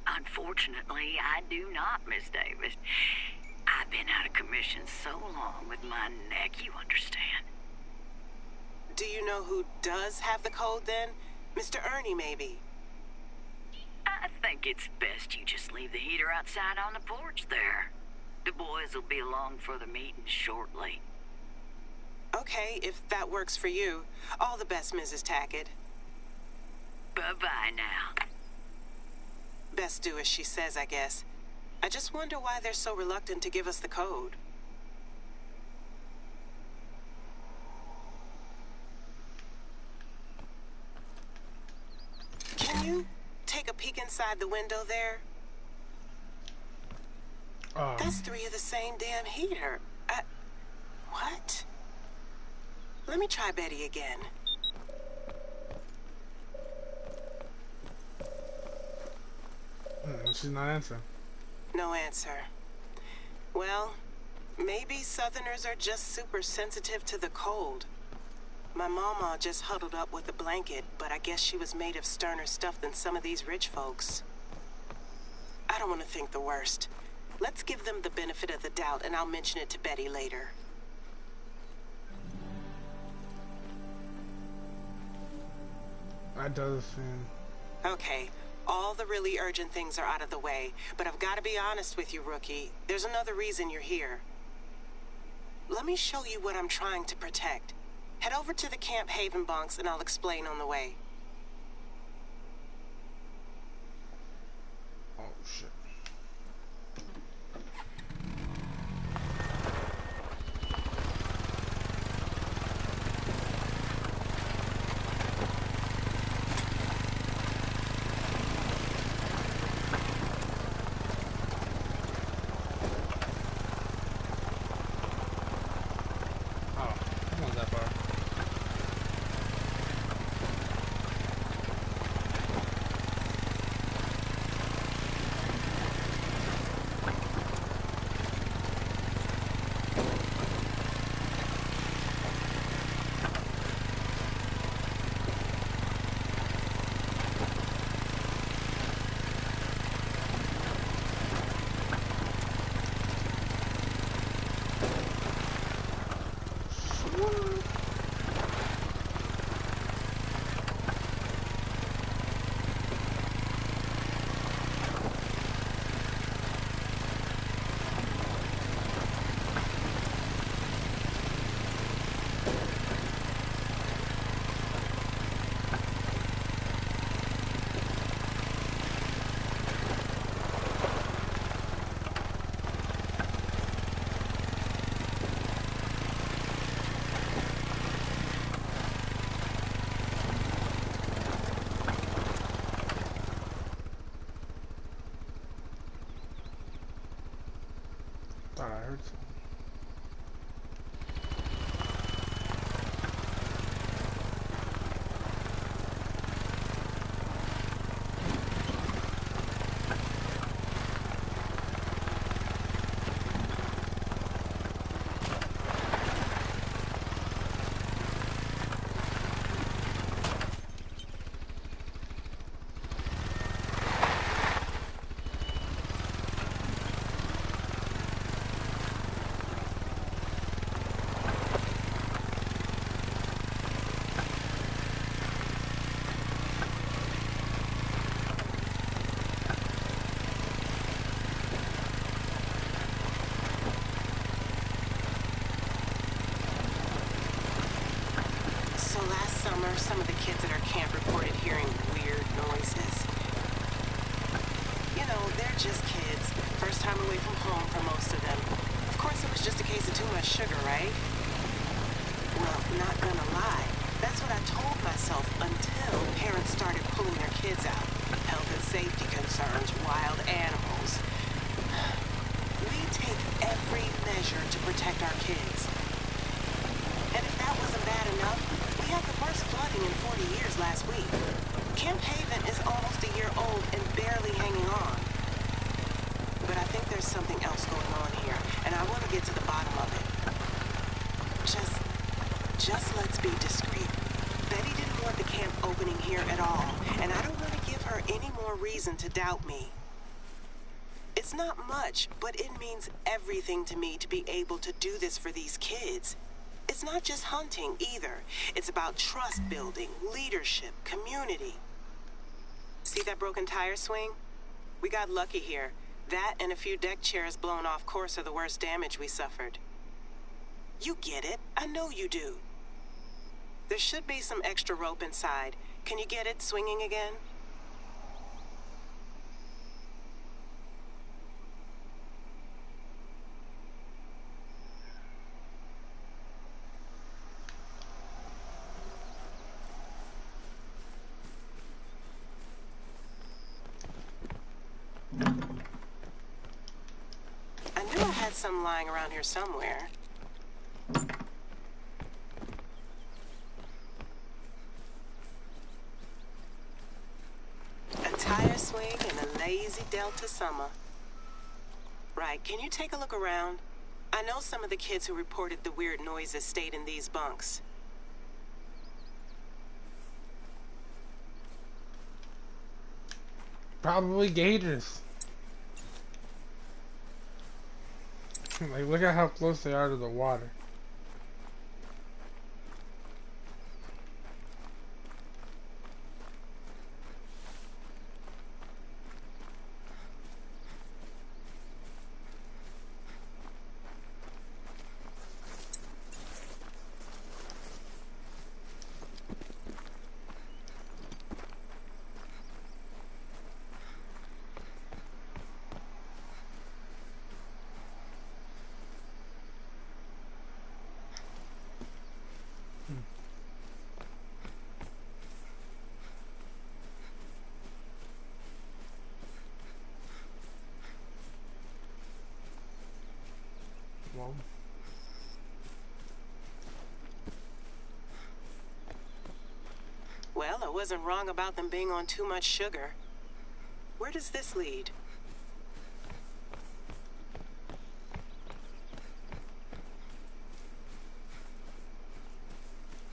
Unfortunately, I do not, Miss Davis. I've been out of commission so long with my neck, you understand. Do you know who does have the code then? Mr. Ernie, maybe? I think it's best you just leave the heater outside on the porch there. The boys will be along for the meeting shortly. Okay, if that works for you. All the best, Mrs. Tackett. Bye-bye now. Best do as she says, I guess. I just wonder why they're so reluctant to give us the code. Can you take a peek inside the window there? That's 3 of the same damn heater. What? Let me try Betty again. She's not answering. No answer. Well, maybe Southerners are just super sensitive to the cold. My mama just huddled up with a blanket, but I guess she was made of sterner stuff than some of these rich folks. I don't want to think the worst. Let's give them the benefit of the doubt, and I'll mention it to Betty later. That does seem... Okay, all the really urgent things are out of the way, but I've got to be honest with you, Rookie. There's another reason you're here. Let me show you what I'm trying to protect. Head over to the Camp Haven bunks, and I'll explain on the way. Oh, shit. Thought I heard something. summer, some of the kids at our camp reported hearing weird noises. You know, they're just kids. First time away from home for most of them. Of course, it was just a case of too much sugar, right? Well, not gonna lie. That's what I told myself until parents started pulling their kids out. Health and safety concerns, wild animals. We take every measure to protect our kids. And if that wasn't bad enough, we had the worst flooding in 40 years last week. Camp Haven is almost a year old and barely hanging on. But I think there's something else going on here, and I want to get to the bottom of it. Just let's be discreet. Betty didn't want the camp opening here at all, and I don't want to give her any more reason to doubt me. It's not much, but it means everything to me to be able to do this for these kids. It's not just hunting either. It's about trust building, leadership, community. See that broken tire swing? We got lucky here. That and a few deck chairs blown off course are the worst damage we suffered. You get it. I know you do. There should be some extra rope inside. Can you get it swinging again? I knew I had some lying around here somewhere. A tire swing and a lazy Delta summer. Right, can you take a look around? I know some of the kids who reported the weird noises stayed in these bunks. Probably gators. Like, look at how close they are to the water. Well, Well, I wasn't wrong about them being on too much sugar. Where does this lead?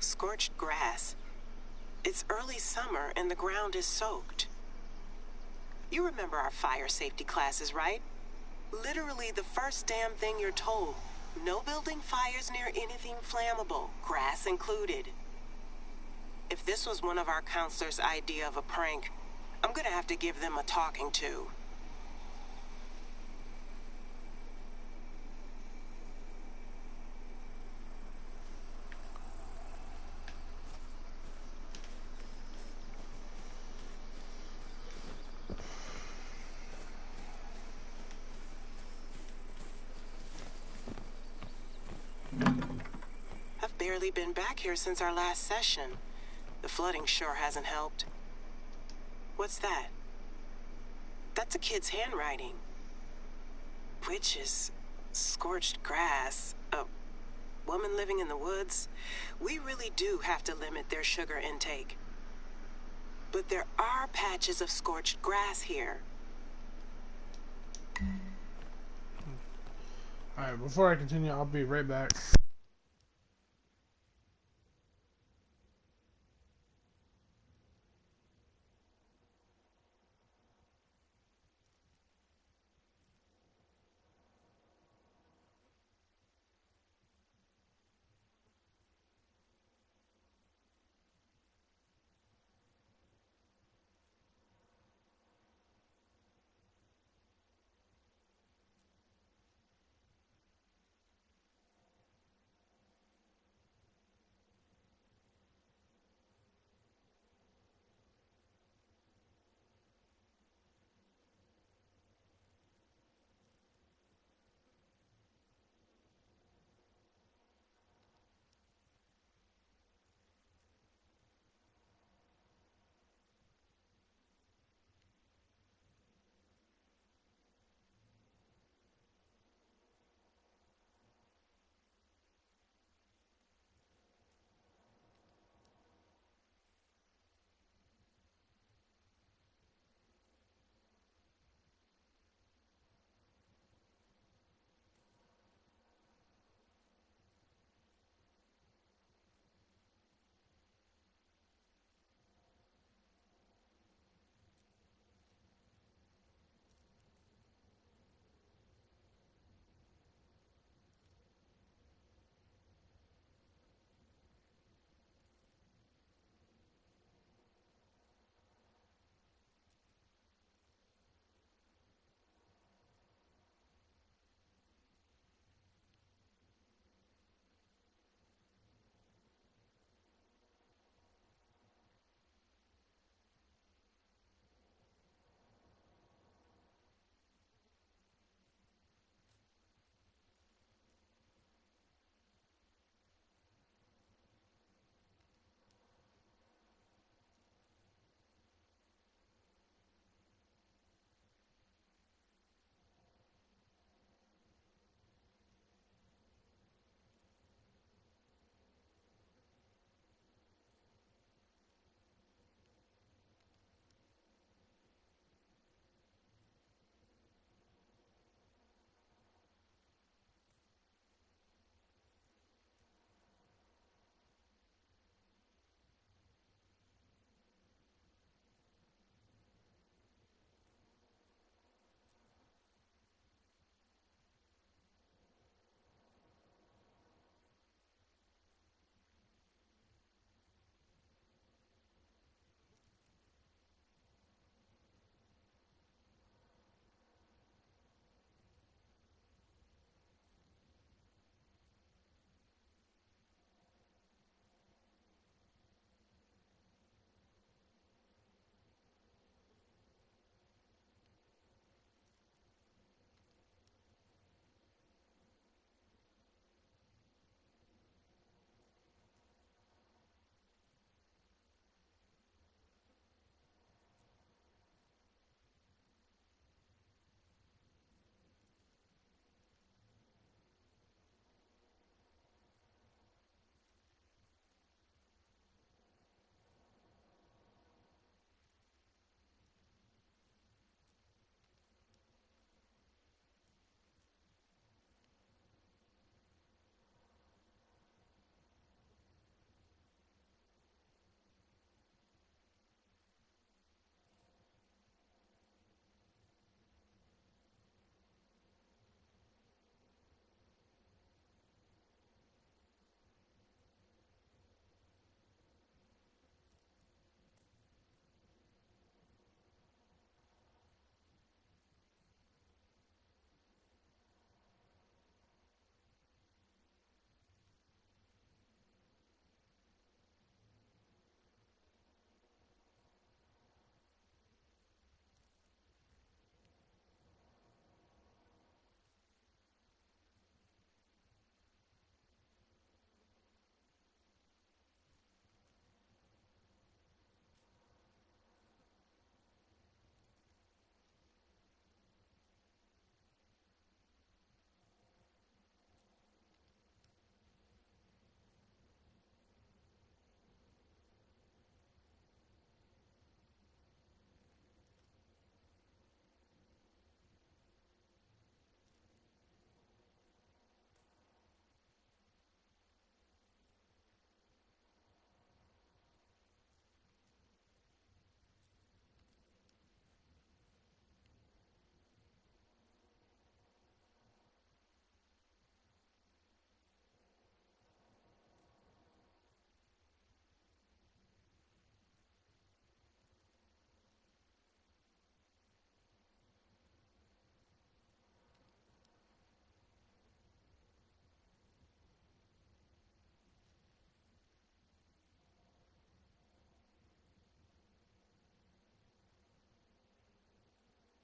Scorched grass. It's early summer and the ground is soaked. You remember our fire safety classes, right? Literally the first damn thing you're told. No building fires near anything flammable, grass included. If this was one of our counselors' idea of a prank, I'm gonna have to give them a talking to. I've barely been back here since our last session. The flooding sure hasn't helped. What's that? That's a kid's handwriting. Witches, scorched grass, a woman living in the woods. We really do have to limit their sugar intake. But there are patches of scorched grass here. alright, before I continue, I'll be right back.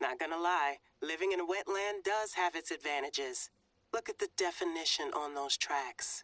Not gonna lie, living in a wetland does have its advantages. Look at the definition on those tracks.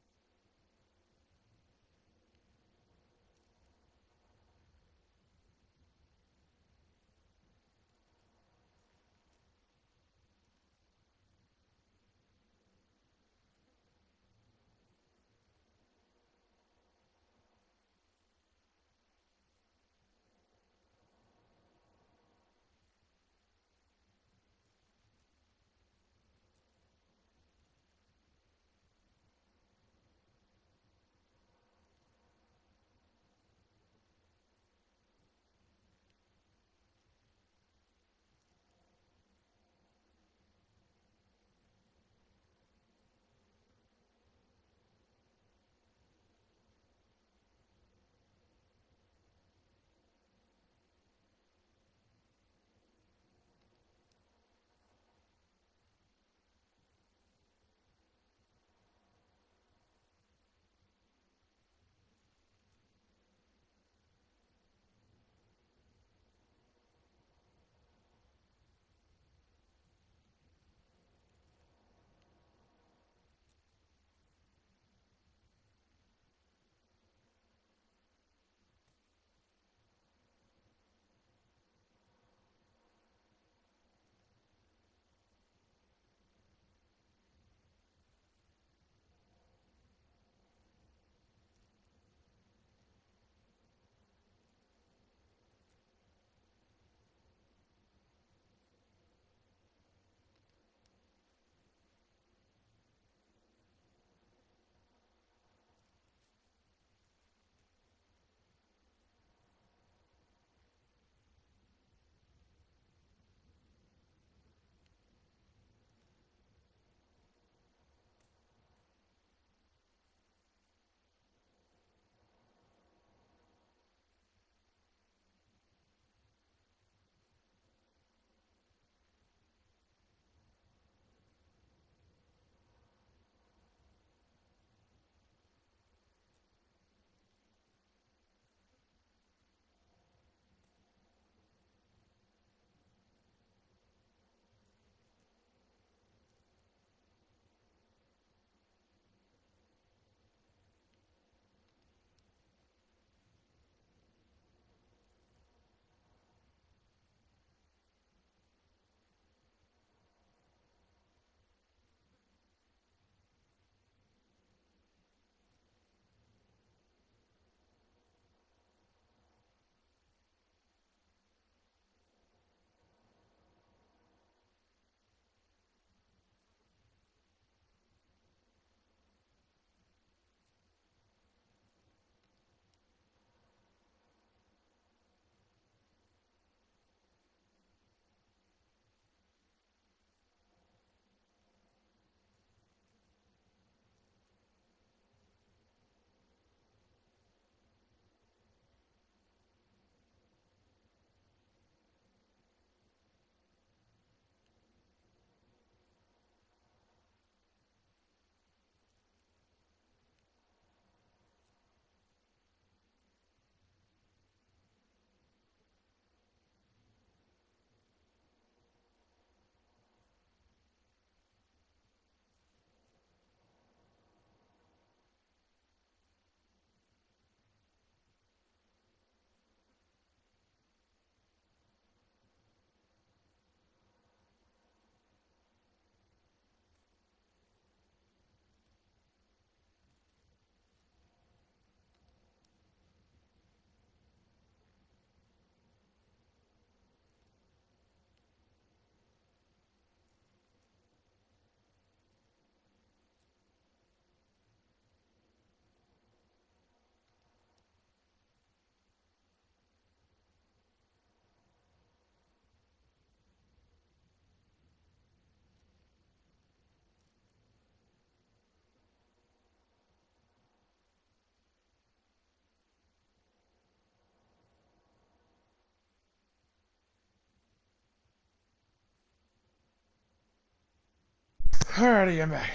Alrighty, I'm back.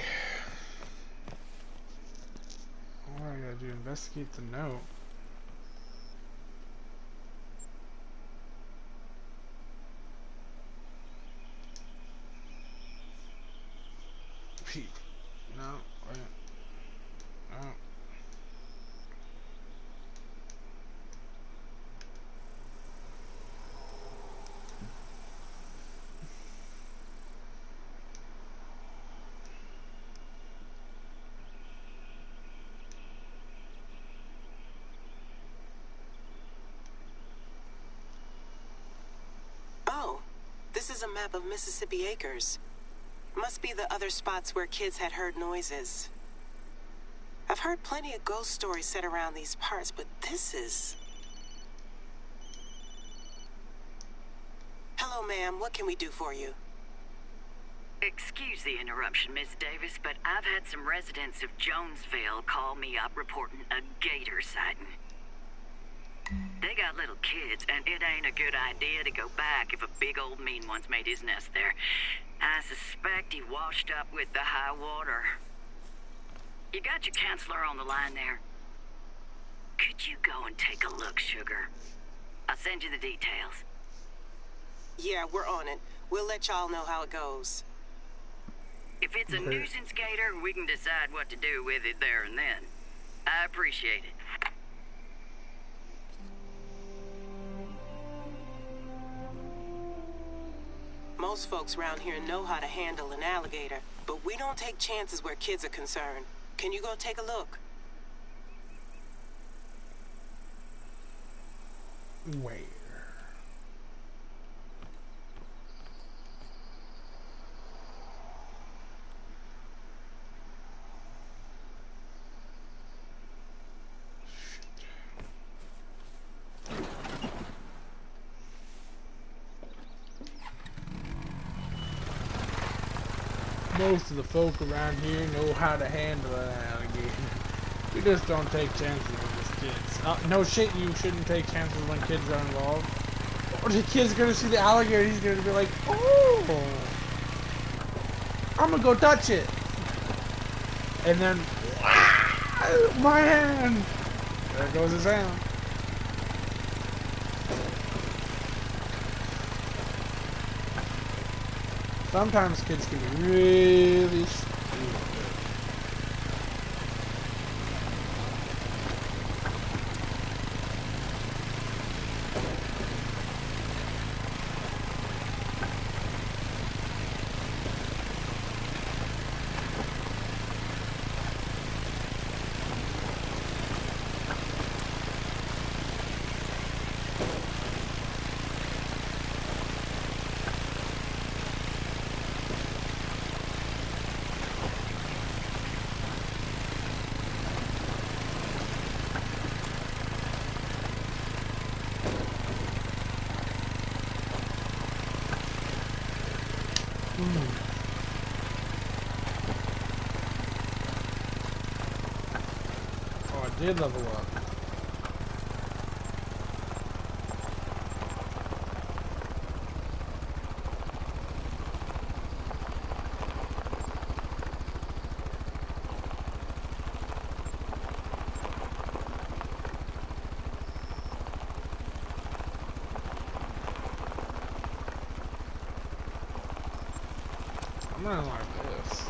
What do I gotta do? Investigate the note. No, wait. No. Oh, this is a map of Mississippi Acres. Must be the other spots where kids had heard noises. I've heard plenty of ghost stories set around these parts, but this is... Hello, ma'am. What can we do for you? Excuse the interruption, Miss Davis, but I've had some residents of Jonesville call me up reporting a gator sighting. They got little kids, and it ain't a good idea to go back if a big old mean one's made his nest there. I suspect he washed up with the high water. You got your counselor on the line there? Could you go and take a look, sugar? I'll send you the details. Yeah, we're on it. We'll let y'all know how it goes. If it's a nuisance gator, we can decide what to do with it there and then. I appreciate it. Most folks around here know how to handle an alligator, but we don't take chances where kids are concerned. Can you go take a look? Where? Most of the folk around here know how to handle an alligator. We just don't take chances with kids. No shit, you shouldn't take chances when kids are involved. Or the kid's gonna see the alligator, he's gonna be like, oh, I'm gonna go touch it. And then, wow, my hand. There goes his hand. Sometimes kids can be really stupid. Oh, I did level up. I'm running like this.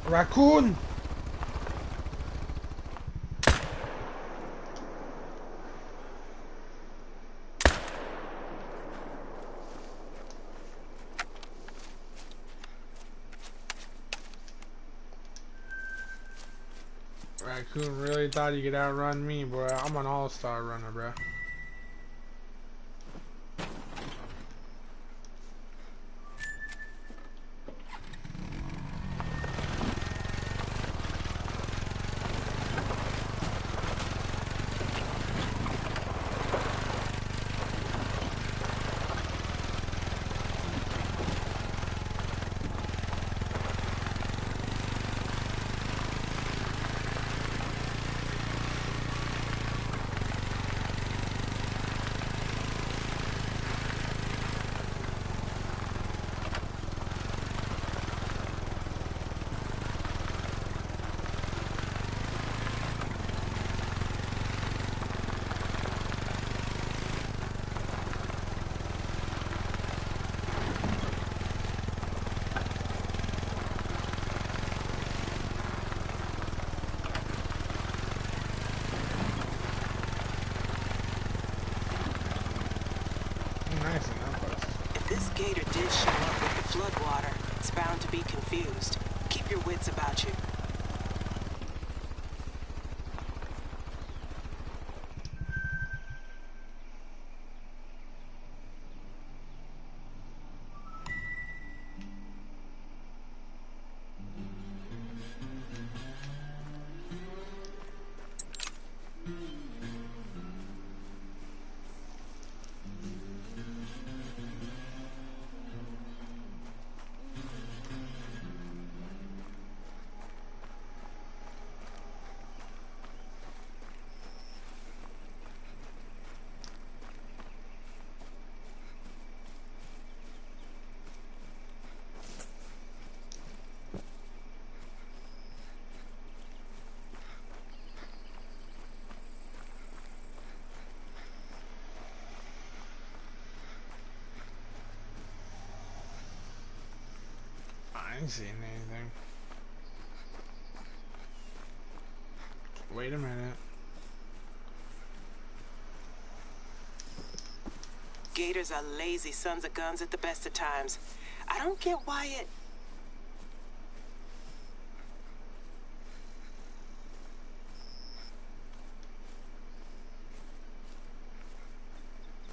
Raccoon! Coon really thought he could outrun me, bro. I'm an all-star runner, bro. Nice enough. If this gator did show up with the floodwater, it's bound to be confused. Keep your wits about you. I ain't seen anything. Wait a minute. Gators are lazy sons of guns at the best of times. I don't get why it...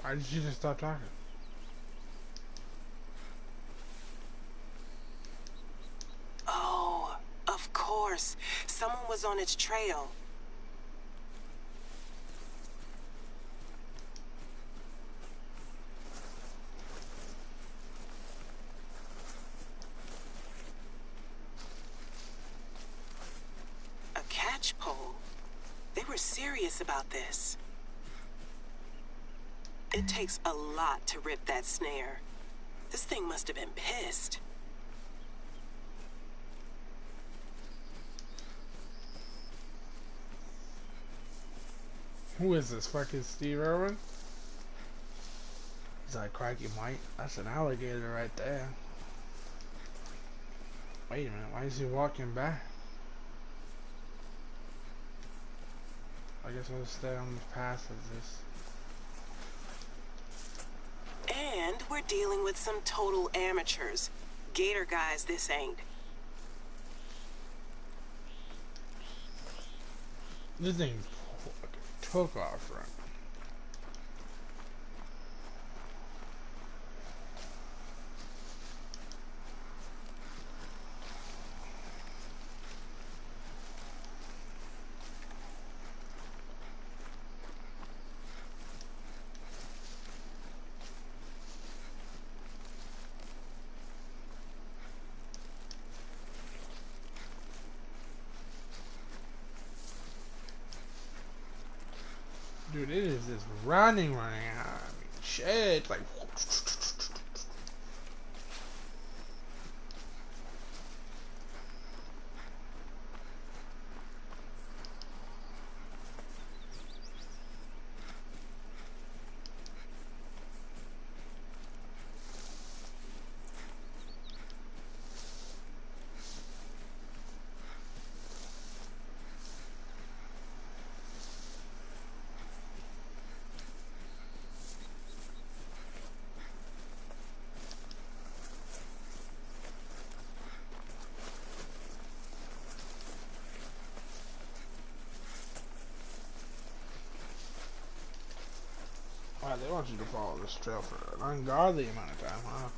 Why did you just stop talking? Oh, of course. Someone was on its trail. A catchpole? They were serious about this. It takes a lot to rip that snare. This thing must have been pissed. Who is this? Fucking Steve Irwin? He's like, crikey, Mike. That's an alligator right there. Wait a minute. Why is he walking back? I guess I'll stay on the path of this. And we're dealing with some total amateurs. Gator guys, this ain't. This thing took off, right? Dude, it is just running. I mean, shit, like. God, they want you to follow this trail for an ungodly amount of time, huh?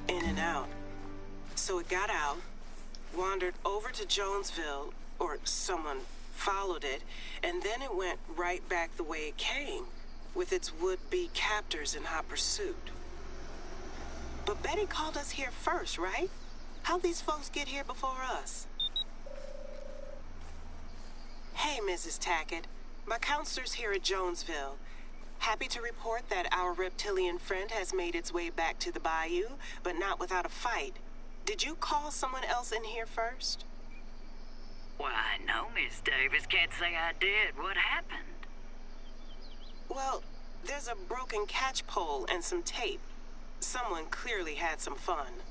In and out. So it got out, wandered over to Jonesville, or someone followed it, and then it went right back the way it came, with its would-be captors in hot pursuit. But Betty called us here first, right? How'd these folks get here before us? Hey, Mrs. Tackett. My counselor's here at Jonesville. Happy to report that our reptilian friend has made its way back to the bayou, but not without a fight. Did you call someone else in here first? Why, no, Miss Davis. Can't say I did. What happened? Well, there's a broken catch pole and some tape. Someone clearly had some fun.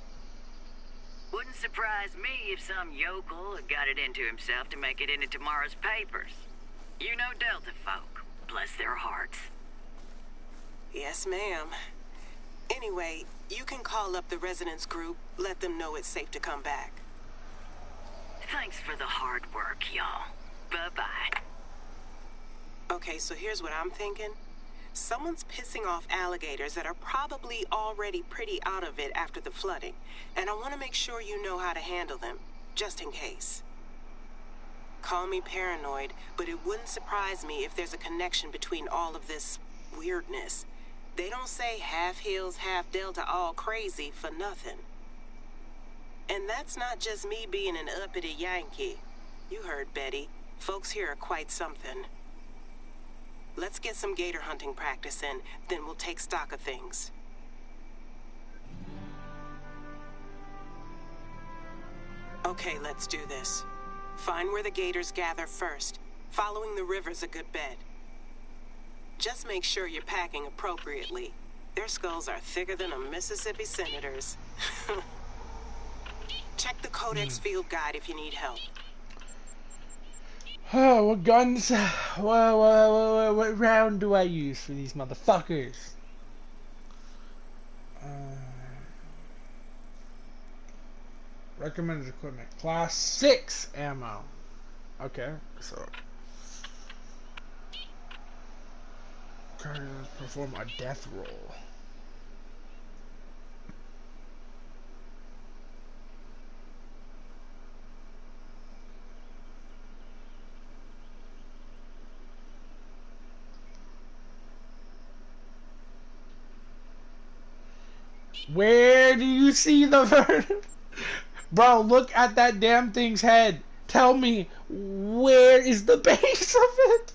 Wouldn't surprise me if some yokel had got it into himself to make it into tomorrow's papers. You know Delta folk. Bless their hearts. Yes, ma'am. Anyway, you can call up the residents group, let them know it's safe to come back. Thanks for the hard work, y'all. Bye-bye. Okay, so here's what I'm thinking. Someone's pissing off alligators that are probably already pretty out of it after the flooding, and I want to make sure you know how to handle them, just in case. Call me paranoid, but it wouldn't surprise me if there's a connection between all of this weirdness. They don't say half hills, half delta, all crazy for nothing. And that's not just me being an uppity Yankee. You heard Betty. Folks here are quite something. Let's get some gator hunting practice in, then we'll take stock of things. Okay, let's do this. Find where the gators gather first. Following the river's a good bet. Just make sure you're packing appropriately. Their skulls are thicker than a Mississippi senator's. Check the Codex field guide if you need help. Oh, what guns? What round do I use for these motherfuckers? Recommended equipment. Class 6 ammo. Okay, so perform a death roll. Where do you see the bird? Bro, look at that damn thing's head. Tell me, where is the base of it?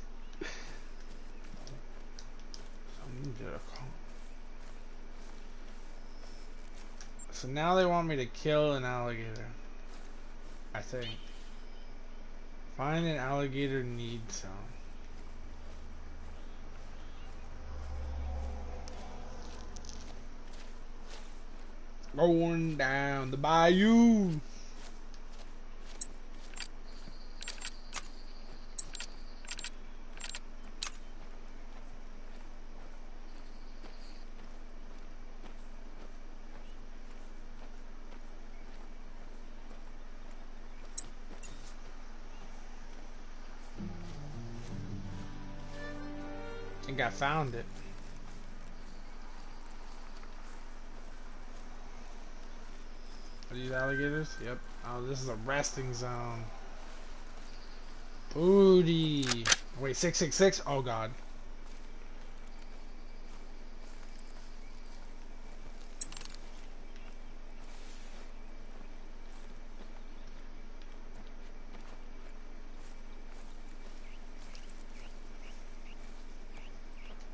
So now they want me to kill an alligator. I think. Find an alligator need zone. Going down the bayou. I think I found it. Are these alligators? Yep. Oh, this is a resting zone. Booty. Wait, 666? Oh god.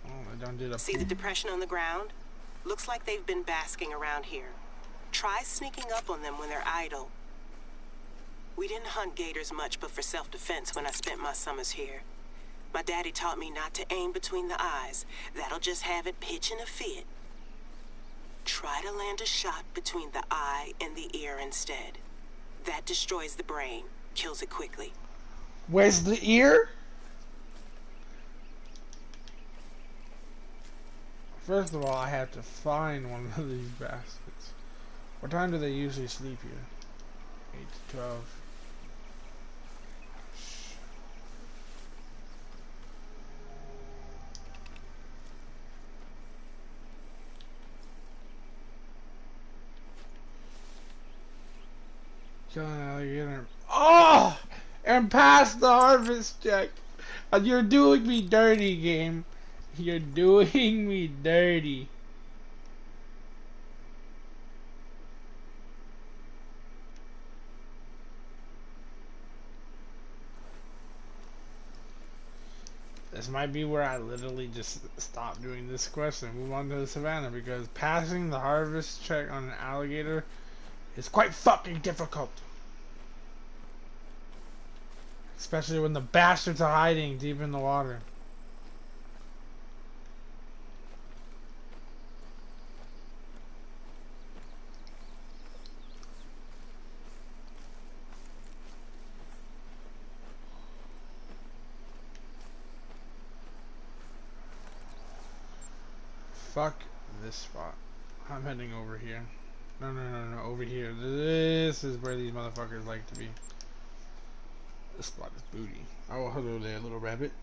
Oh, I don't do the See the depression on the ground? Looks like they've been basking around here. Try sneaking up on them when they're idle. We didn't hunt gators much but for self-defense when I spent my summers here. My daddy taught me not to aim between the eyes. That'll just have it pitching a fit. Try to land a shot between the eye and the ear instead. That destroys the brain, kills it quickly. Where's the ear? First of all, I have to find one of these bastards. What time do they usually sleep here? 8 to 12. Kill an alligator. Oh! And pass the harvest check. You're doing me dirty, game. You're doing me dirty. This might be where I literally just stop doing this quest and move on to the savannah, because passing the harvest check on an alligator is quite fucking difficult. Especially when the bastards are hiding deep in the water. Fuck this spot. I'm heading over here. No, over here. This is where these motherfuckers like to be. This spot is booty. Oh, hello there, little rabbit.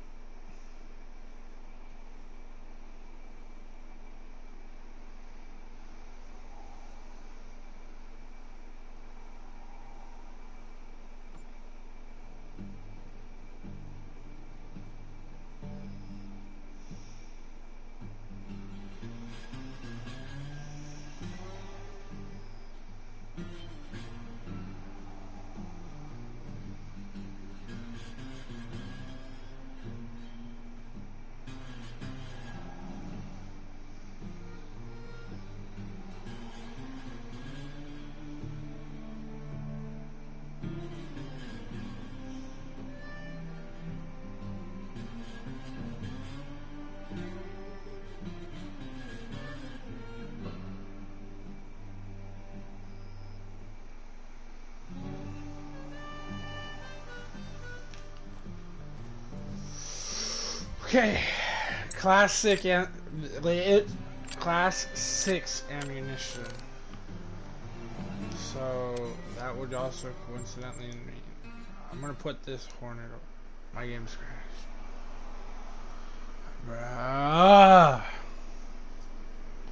Okay, class 6 ammunition. So that would also coincidentally mean I'm gonna put this Hornet. My game's crashed.